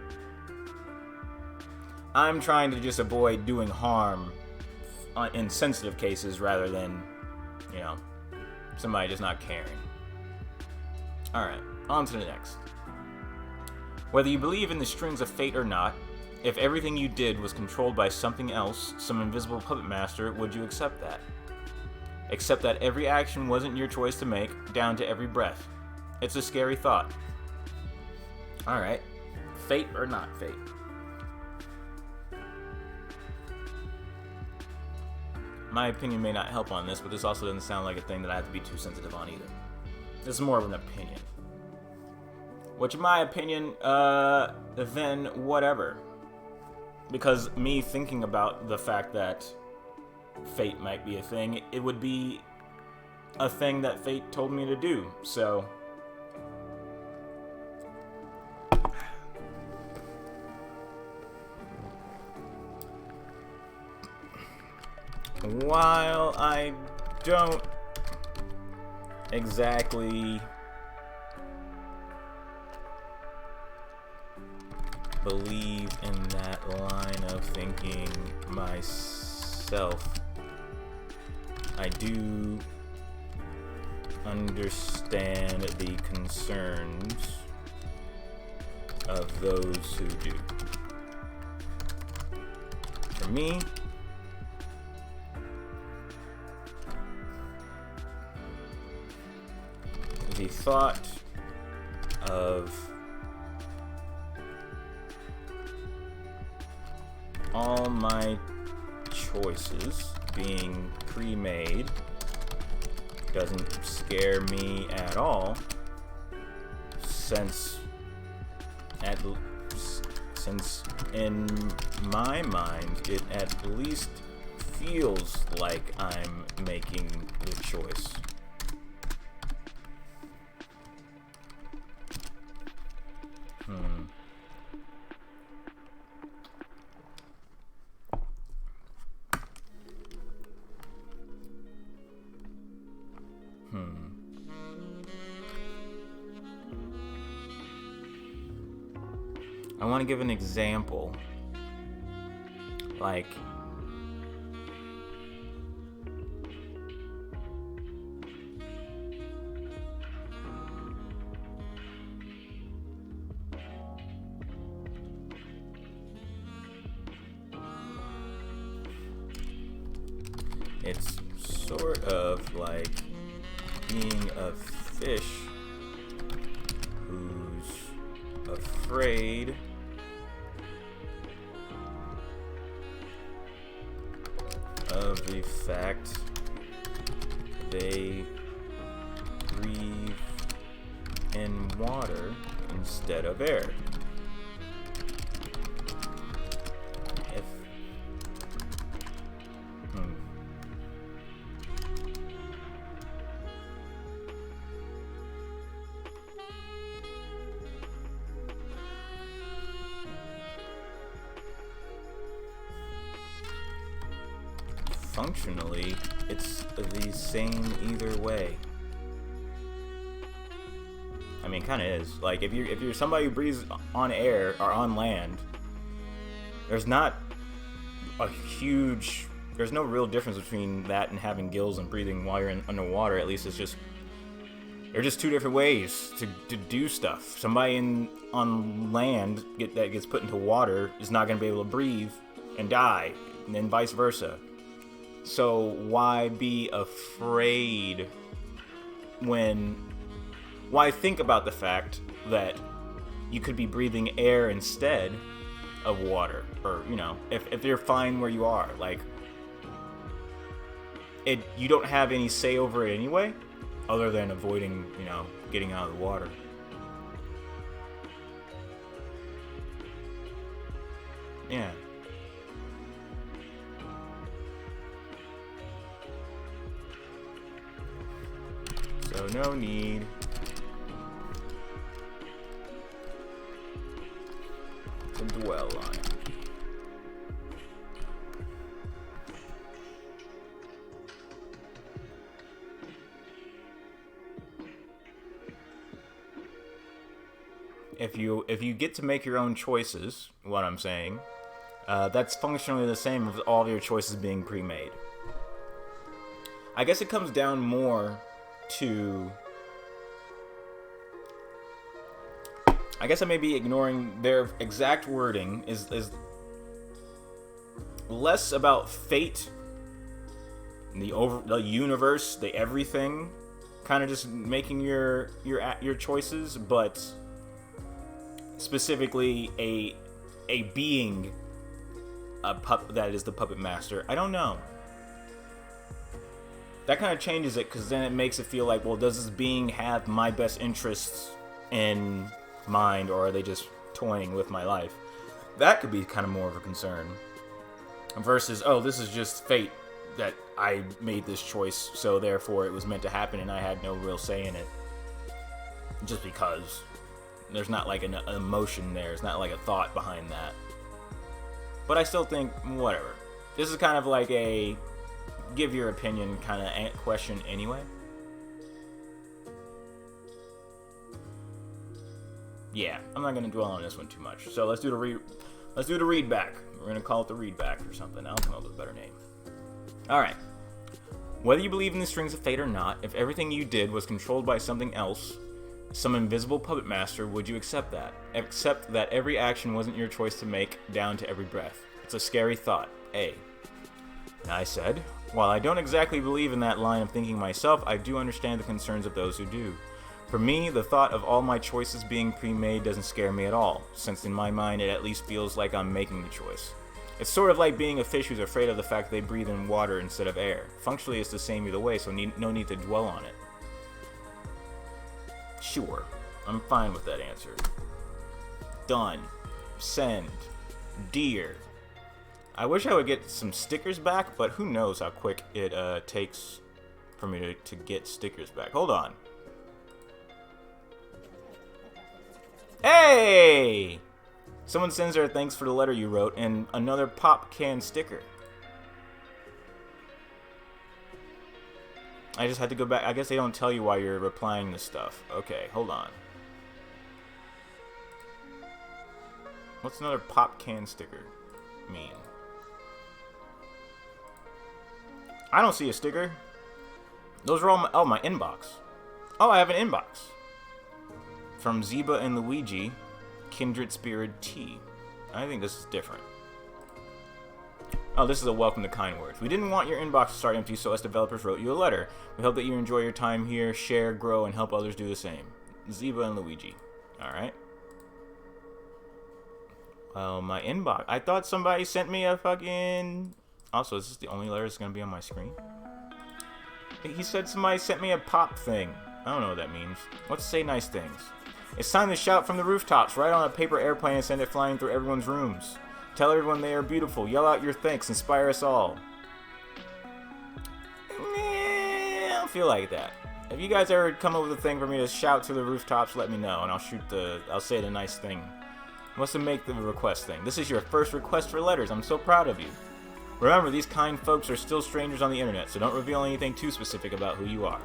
I'm trying to just avoid doing harm in sensitive cases rather than, you know, somebody just not caring. Alright, on to the next. Whether you believe in the strings of fate or not, if everything you did was controlled by something else, some invisible puppet master, would you accept that? Accept that every action wasn't your choice to make, down to every breath. It's a scary thought. Alright, fate or not fate? My opinion may not help on this, but this also doesn't sound like a thing that I have to be too sensitive on either. This is more of an opinion. Which, in my opinion, then whatever. Because me thinking about the fact that fate might be a thing, it would be a thing that fate told me to do, so... While I don't exactly believe in that line of thinking myself, I do understand the concerns of those who do. For me, the thought of all my choices being pre-made doesn't scare me at all, since in my mind it at least feels like I'm making the choice. I want to give an example. Like, it's sort of like being a fish who's afraid of of the fact they breathe in water instead of air. If functionally, it's the same either way. I mean, kind of is. Like, if you're somebody who breathes on air or on land, there's not a huge, there's no real difference between that and having gills and breathing while you're underwater. At least it's just, they're just two different ways to do stuff. Somebody on land that gets put into water is not going to be able to breathe and die, and then vice versa. So why be afraid why think about the fact that you could be breathing air instead of water? Or, you know, if you're fine where you are, like, you don't have any say over it anyway, other than avoiding, you know, getting out of the water. Yeah. So no need to dwell on it. If you get to make your own choices, what I'm saying, that's functionally the same as all of your choices being pre-made. I guess it comes down more to, I guess I may be ignoring their exact wording, is less about fate, the universe, the everything, kind of just making your choices, but specifically a being, that is the puppet master. I don't know. That kind of changes it, because then it makes it feel like, well, does this being have my best interests in mind, or are they just toying with my life? That could be kind of more of a concern. Versus, oh, this is just fate that I made this choice, so therefore it was meant to happen and I had no real say in it. Just because. There's not like an emotion there. It's not like a thought behind that. But I still think, whatever. This is kind of like a give your opinion kind of question anyway. Yeah, I'm not gonna dwell on this one too much. So let's do the read back. We're gonna call it the read back or something. I'll come up with a better name. All right. Whether you believe in the strings of fate or not, if everything you did was controlled by something else, some invisible puppet master, would you accept that? Accept that every action wasn't your choice to make, down to every breath. It's a scary thought. A. I said, while I don't exactly believe in that line of thinking myself, I do understand the concerns of those who do. For me, the thought of all my choices being pre-made doesn't scare me at all, since in my mind it at least feels like I'm making the choice. It's sort of like being a fish who's afraid of the fact they breathe in water instead of air. Functionally, it's the same either way, so no need to dwell on it. Sure, I'm fine with that answer. Done. Send. Dear. I wish I would get some stickers back, but who knows how quick it takes for me to get stickers back. Hold on. Hey! Someone sends their thanks for the letter you wrote and another pop can sticker. I just had to go back. I guess they don't tell you why you're replying to stuff. Okay, hold on. What's another pop can sticker mean? I don't see a sticker. Those are all my inbox. Oh, I have an inbox. From Zeba and Luigi, Kindred Spirit T. I think this is different. Oh, this is a welcome to kind words. We didn't want your inbox to start empty, so us developers wrote you a letter. We hope that you enjoy your time here, share, grow, and help others do the same. Zeba and Luigi. Alright. Well, my inbox. I thought somebody sent me a fucking Also, is this the only letter that's going to be on my screen? He said somebody sent me a pop thing. I don't know what that means. Let's say nice things. It's time to shout from the rooftops, write on a paper airplane and send it flying through everyone's rooms. Tell everyone they are beautiful. Yell out your thanks. Inspire us all. I don't feel like that. If you guys ever come up with a thing for me to shout to the rooftops, let me know, and I'll say the nice thing. What's to make the request thing? This is your first request for letters. I'm so proud of you. Remember, these kind folks are still strangers on the internet, so don't reveal anything too specific about who you are.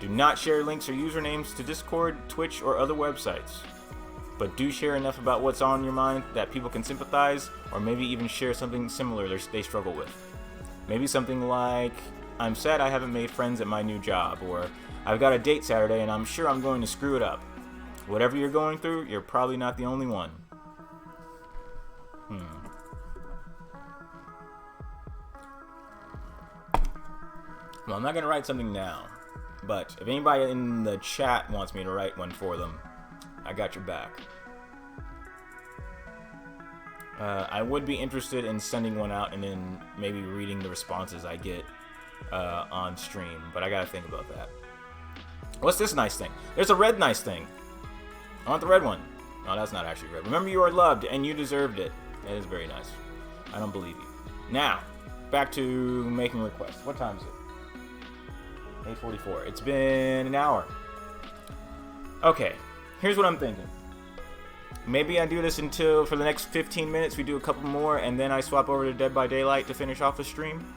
Do not share links or usernames to Discord, Twitch, or other websites. But do share enough about what's on your mind that people can sympathize, or maybe even share something similar they struggle with. Maybe something like, I'm sad I haven't made friends at my new job, or I've got a date Saturday and I'm sure I'm going to screw it up. Whatever you're going through, you're probably not the only one. Well, I'm not going to write something now, but if anybody in the chat wants me to write one for them, I got your back. I would be interested in sending one out and then maybe reading the responses I get on stream, but I gotta think about that. What's this nice thing? There's a red nice thing. I want the red one. No, that's not actually red. Remember, you are loved and you deserved it. That is very nice. I don't believe you. Now, back to making requests. What time is it? 8:44. It's been an hour. Okay, here's what I'm thinking. Maybe I do this for the next 15 minutes. We do a couple more, and then I swap over to Dead by Daylight to finish off the stream.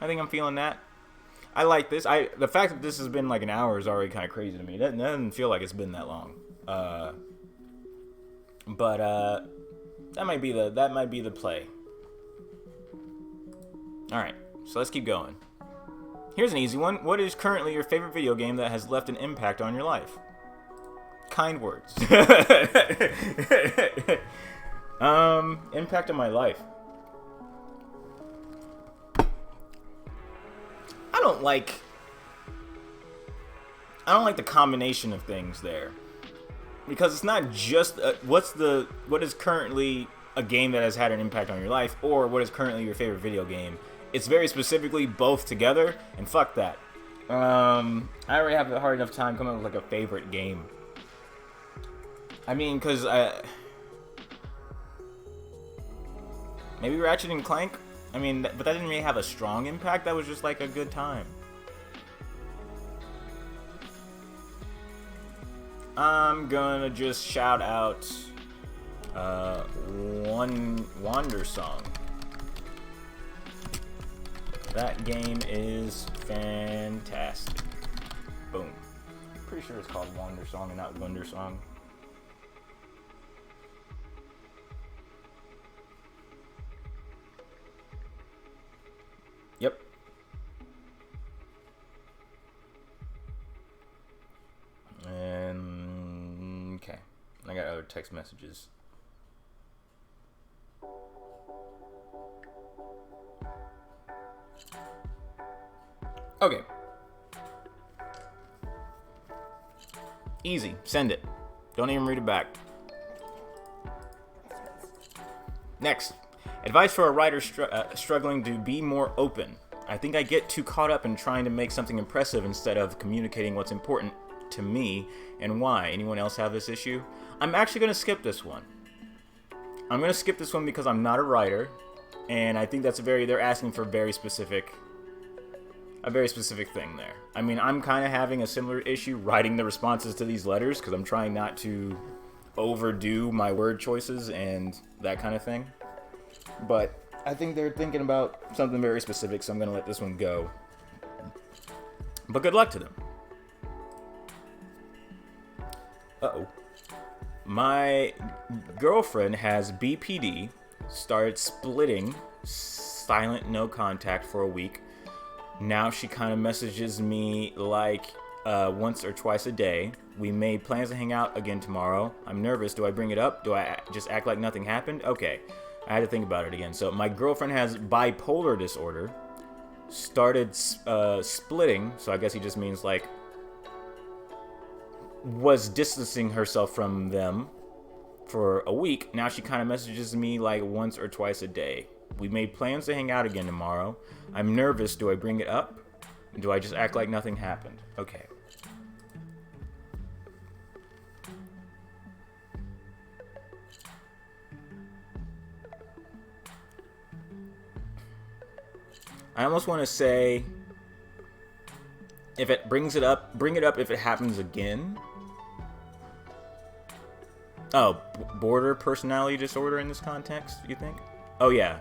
I think I'm feeling that. I like this. The fact that this has been like an hour is already kind of crazy to me. That doesn't feel like it's been that long. But that might be the play. All right, so let's keep going. Here's an easy one. What is currently your favorite video game that has left an impact on your life? Kind words. Impact on my life. I don't like the combination of things there, because it's not just what is currently a game that has had an impact on your life, or what is currently your favorite video game. It's very specifically both together, and fuck that. I already have a hard enough time coming up with like a favorite game. I mean, because maybe Ratchet and Clank. I mean, but that didn't really have a strong impact. That was just like a good time. I'm gonna just shout out Wander Song. That game is fantastic. Boom. Pretty sure it's called Wander Song and not Wonder Song. Yep. And okay, I got other text messages. Okay. Easy. Send it. Don't even read it back. Next. Advice for a writer struggling to be more open. I think I get too caught up in trying to make something impressive instead of communicating what's important to me and why. Anyone else have this issue? I'm actually going to skip this one. I'm going to skip this one because I'm not a writer, and I think they're asking for a very specific thing there. I mean, I'm kind of having a similar issue writing the responses to these letters because I'm trying not to overdo my word choices and that kind of thing. But I think they're thinking about something very specific, so I'm going to let this one go. But good luck to them. Uh-oh. My girlfriend has BPD, started splitting, silent, no contact for a week. Now she kind of messages me like once or twice a day. We made plans to hang out again tomorrow. I'm nervous. Do I bring it up? Do I just act like nothing happened? Okay. I had to think about it again. So my girlfriend has bipolar disorder, started splitting, so I guess he just means like was distancing herself from them for a week. Now she kind of messages me like once or twice a day. We made plans to hang out again tomorrow. I'm nervous. Do I bring it up? Do I just act like nothing happened? Okay. I almost want to say, if it brings it up, bring it up if it happens again. Oh, border personality disorder in this context, you think? Oh yeah.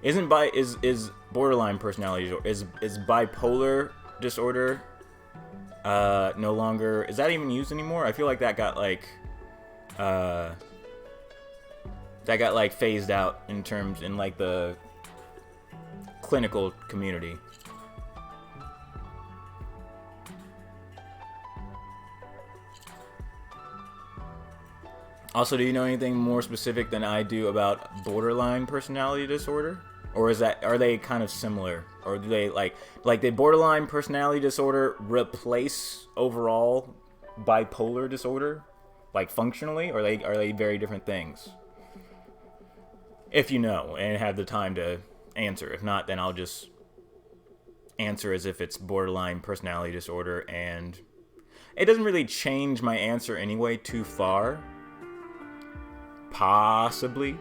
Is borderline personality disorder, is bipolar disorder no longer, is that even used anymore? I feel like that got like phased out in like the clinical community. Also, do you know anything more specific than I do about borderline personality disorder? Or are they kind of similar? Or do they like did borderline personality disorder replace overall bipolar disorder? Like functionally? Or are they very different things? If you know and have the time to answer. If not, then I'll just answer as if it's borderline personality disorder, and it doesn't really change my answer anyway too far. Possibly.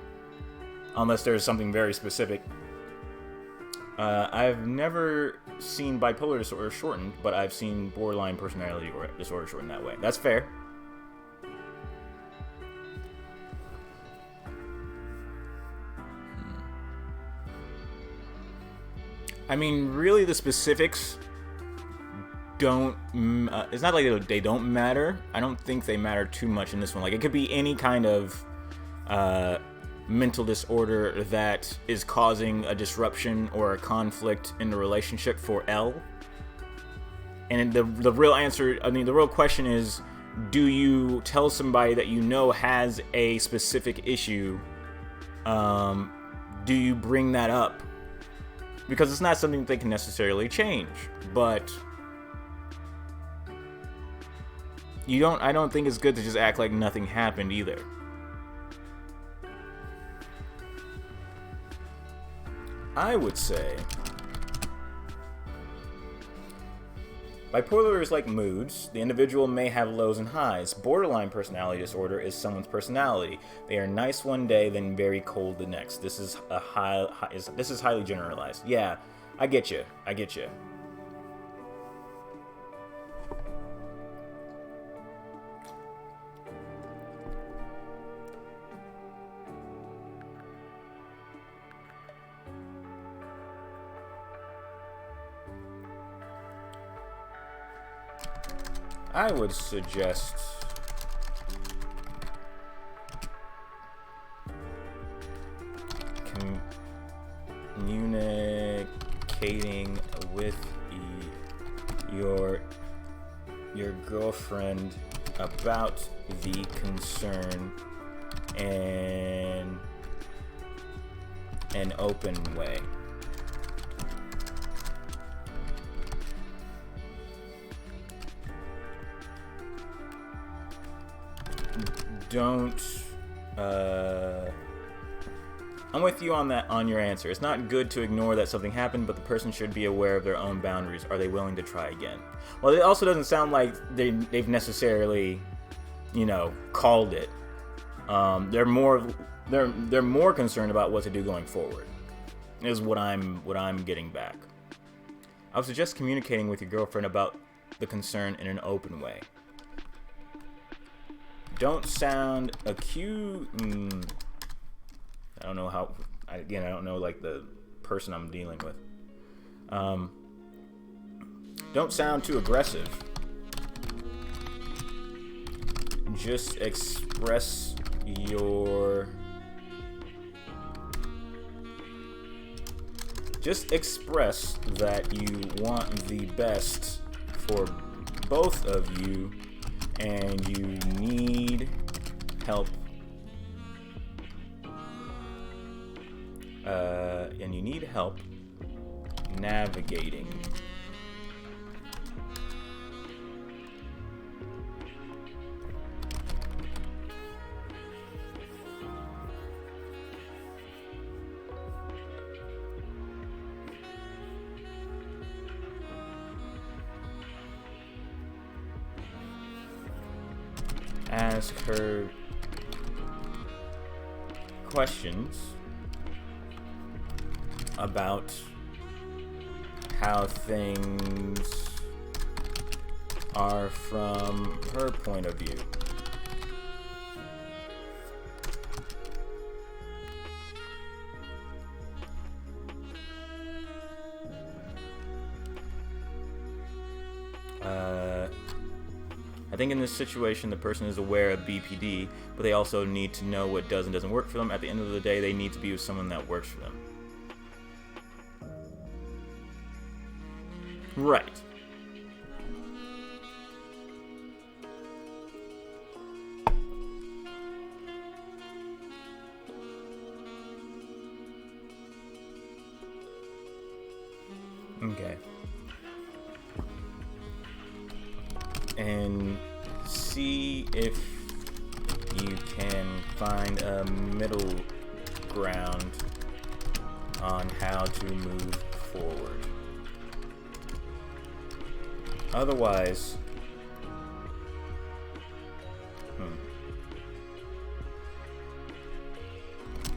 Unless there's something very specific. I've never seen bipolar disorder shortened, but I've seen borderline personality disorder shortened that way. That's fair. I mean, really, the specifics don't. It's not like they don't matter. I don't think they matter too much in this one. Like, it could be any kind of mental disorder that is causing a disruption or a conflict in the relationship for L. And the real answer, I mean, the real question is, do you tell somebody that you know has a specific issue? Do you bring that up? Because it's not something they can necessarily change, but I don't think it's good to just act like nothing happened either. I would say bipolar is like moods. The individual may have lows and highs. Borderline personality disorder is someone's personality. They are nice one day, then very cold the next. This is highly generalized. Yeah, I get you. I would suggest communicating with your girlfriend about the concern in an open way. Don't I'm with you on that, on your answer. It's not good to ignore that something happened, but the person should be aware of their own boundaries. Are they willing to try again? Well, it also doesn't sound like they've necessarily, called it. They're more concerned about what to do going forward. Is what I'm getting back. I would suggest communicating with your girlfriend about the concern in an open way. Don't sound accused. I don't know how. I don't know like the person I'm dealing with. Don't sound too aggressive. Just express that you want the best for both of you, and you need help. Navigating. ask her questions about how things are from her point of view. I think in this situation, the person is aware of BPD, but they also need to know what does and doesn't work for them. At the end of the day, they need to be with someone that works for them. Right. Okay. And see if you can find a middle ground on how to move forward. Otherwise,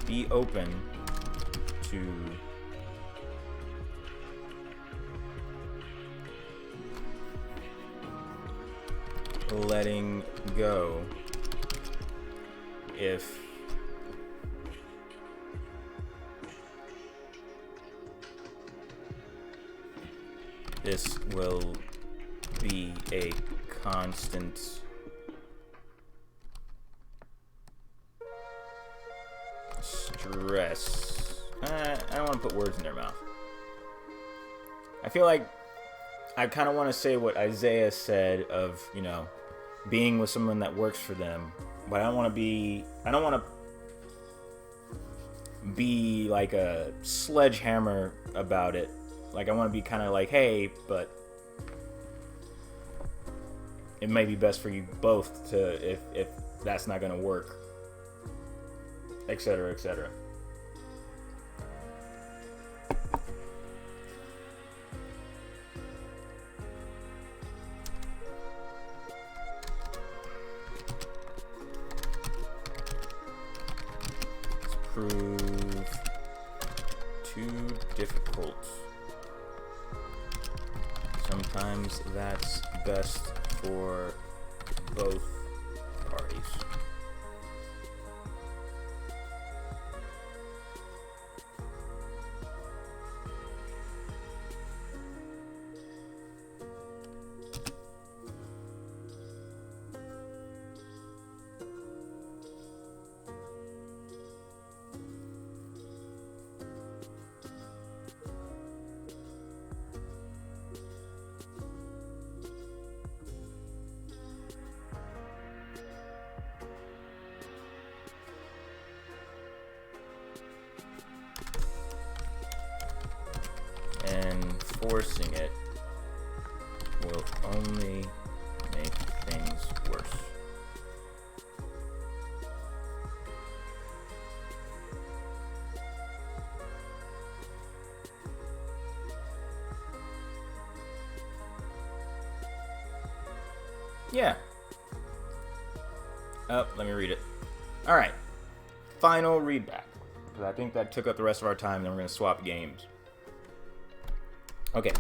be open to letting go if this will be a constant stress. I don't want to put words in their mouth. I feel like I kind of want to say what Isaiah said of, you know, being with someone that works for them, but I don't want to be like a sledgehammer about it. Like, I want to be kind of like, hey, but it may be best for you both to, if that's not going to work, etc., etc. Prove too difficult. Sometimes that's best for both parties. And forcing it will only make things worse. Yeah. Oh, let me read it. All right. Final read back. Because I think that took up the rest of our time, then we're going to swap games. Okay.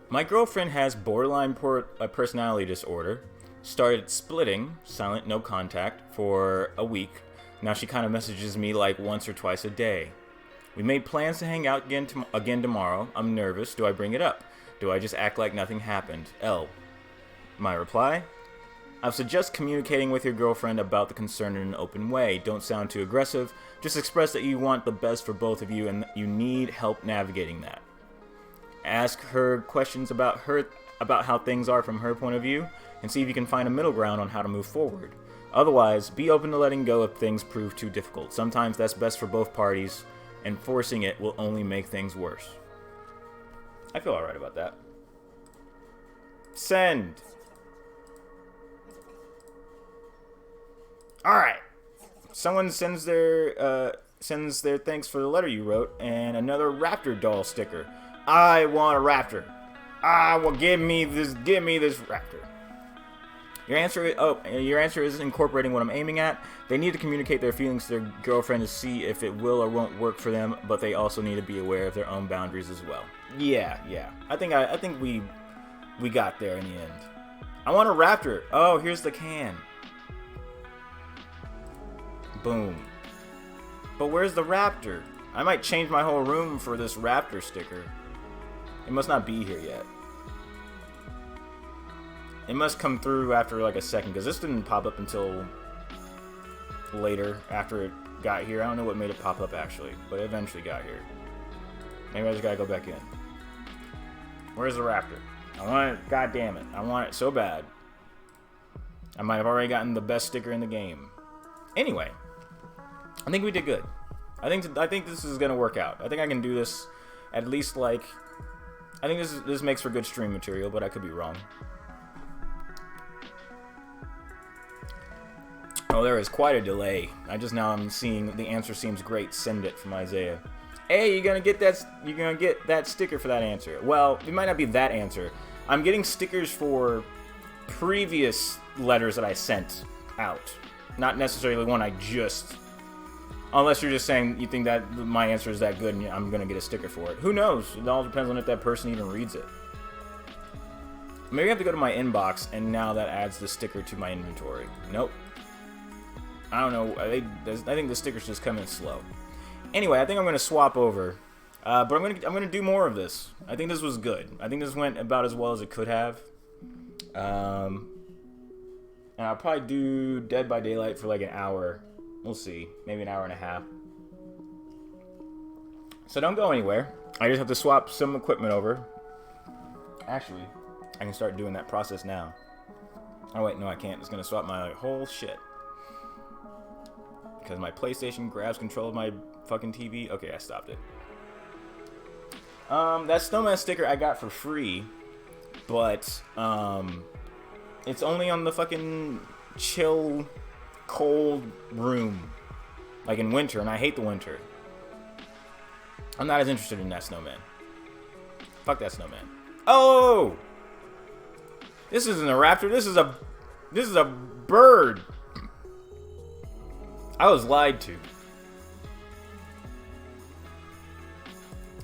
My girlfriend has borderline personality disorder. Started splitting, silent, no contact, for a week. Now she kind of messages me like once or twice a day. We made plans to hang out again tomorrow. I'm nervous. Do I bring it up? Do I just act like nothing happened? L. My reply? I suggest communicating with your girlfriend about the concern in an open way. Don't sound too aggressive. Just express that you want the best for both of you and you need help navigating that. Ask her questions about how things are from her point of view, and see if you can find a middle ground on how to move forward. Otherwise, be open to letting go if things prove too difficult. Sometimes that's best for both parties, and forcing it will only make things worse. I feel alright about that. Send. Alright. Someone sends their thanks for the letter you wrote, and another raptor doll sticker. I want a raptor. Give me this raptor. Your answer is incorporating what I'm aiming at. They need to communicate their feelings to their girlfriend to see if it will or won't work for them, but they also need to be aware of their own boundaries as well. Yeah. I think we got there in the end. I want a raptor. Oh, here's the can. Boom. But where's the raptor? I might change my whole room for this raptor sticker. It must not be here yet. It must come through after like a second, because this didn't pop up until later after it got here. I don't know what made it pop up actually, but it eventually got here. Maybe I just gotta go back in. Where's the raptor? I want it. God damn it. I want it so bad. I might have already gotten the best sticker in the game. Anyway, I think we did good. I think this is gonna work out. I think I can do this at least like. I think this makes for good stream material, but I could be wrong. Oh, there is quite a delay. I'm seeing the answer seems great. Send it from Isaiah. Hey, you're gonna get that sticker for that answer. Well, it might not be that answer. I'm getting stickers for previous letters that I sent out. Not necessarily one I just... Unless you're just saying you think that my answer is that good and I'm going to get a sticker for it. Who knows? It all depends on if that person even reads it. Maybe I have to go to my inbox and now that adds the sticker to my inventory. Nope. I don't know. I think the stickers just come in slow. Anyway, I think I'm going to swap over. But I'm going to do more of this. I think this was good. I think this went about as well as it could have. And I'll probably do Dead by Daylight for like an hour. We'll see. Maybe an hour and a half. So don't go anywhere. I just have to swap some equipment over. Actually, I can start doing that process now. Oh wait, no I can't. It's going to swap my whole shit. Because my PlayStation grabs control of my fucking TV. Okay, I stopped it. That snowman sticker I got for free. But, it's only on the fucking chill, cold room. Like in winter, and I hate the winter. I'm not as interested in that snowman. Fuck that snowman. Oh! This isn't a raptor, this is a bird. I was lied to.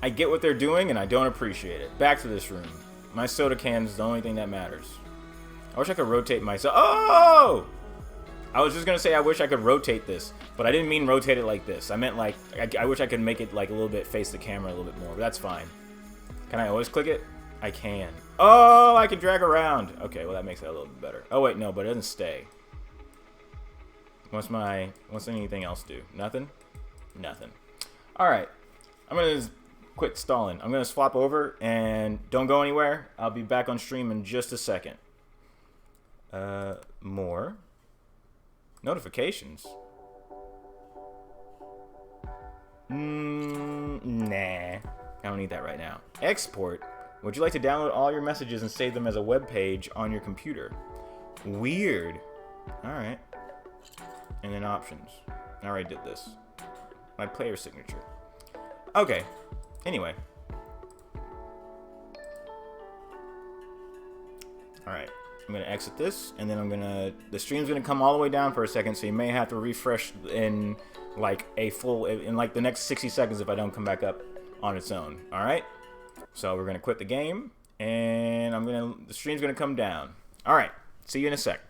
I get what they're doing, and I don't appreciate it. Back to this room. My soda can is the only thing that matters. I wish I could rotate myself. Oh! I was just going to say I wish I could rotate this, but I didn't mean rotate it like this. I meant like, I wish I could make it like a little bit face the camera a little bit more, but that's fine. Can I always click it? I can. Oh, I can drag around. Okay, well that makes it a little bit better. Oh wait, no, but it doesn't stay. What's anything else do? Nothing? Nothing. Alright. I'm going to quit stalling. I'm going to swap over and don't go anywhere. I'll be back on stream in just a second. More. Notifications. Nah. I don't need that right now. Export. Would you like to download all your messages and save them as a web page on your computer? Weird. Alright. And then options. I already did this. My player signature. Okay. Anyway. Alright. I'm going to exit this, and then the stream's going to come all the way down for a second, so you may have to refresh in like the next 60 seconds if I don't come back up on its own. Alright? So we're going to quit the game, and the stream's going to come down. Alright. See you in a sec.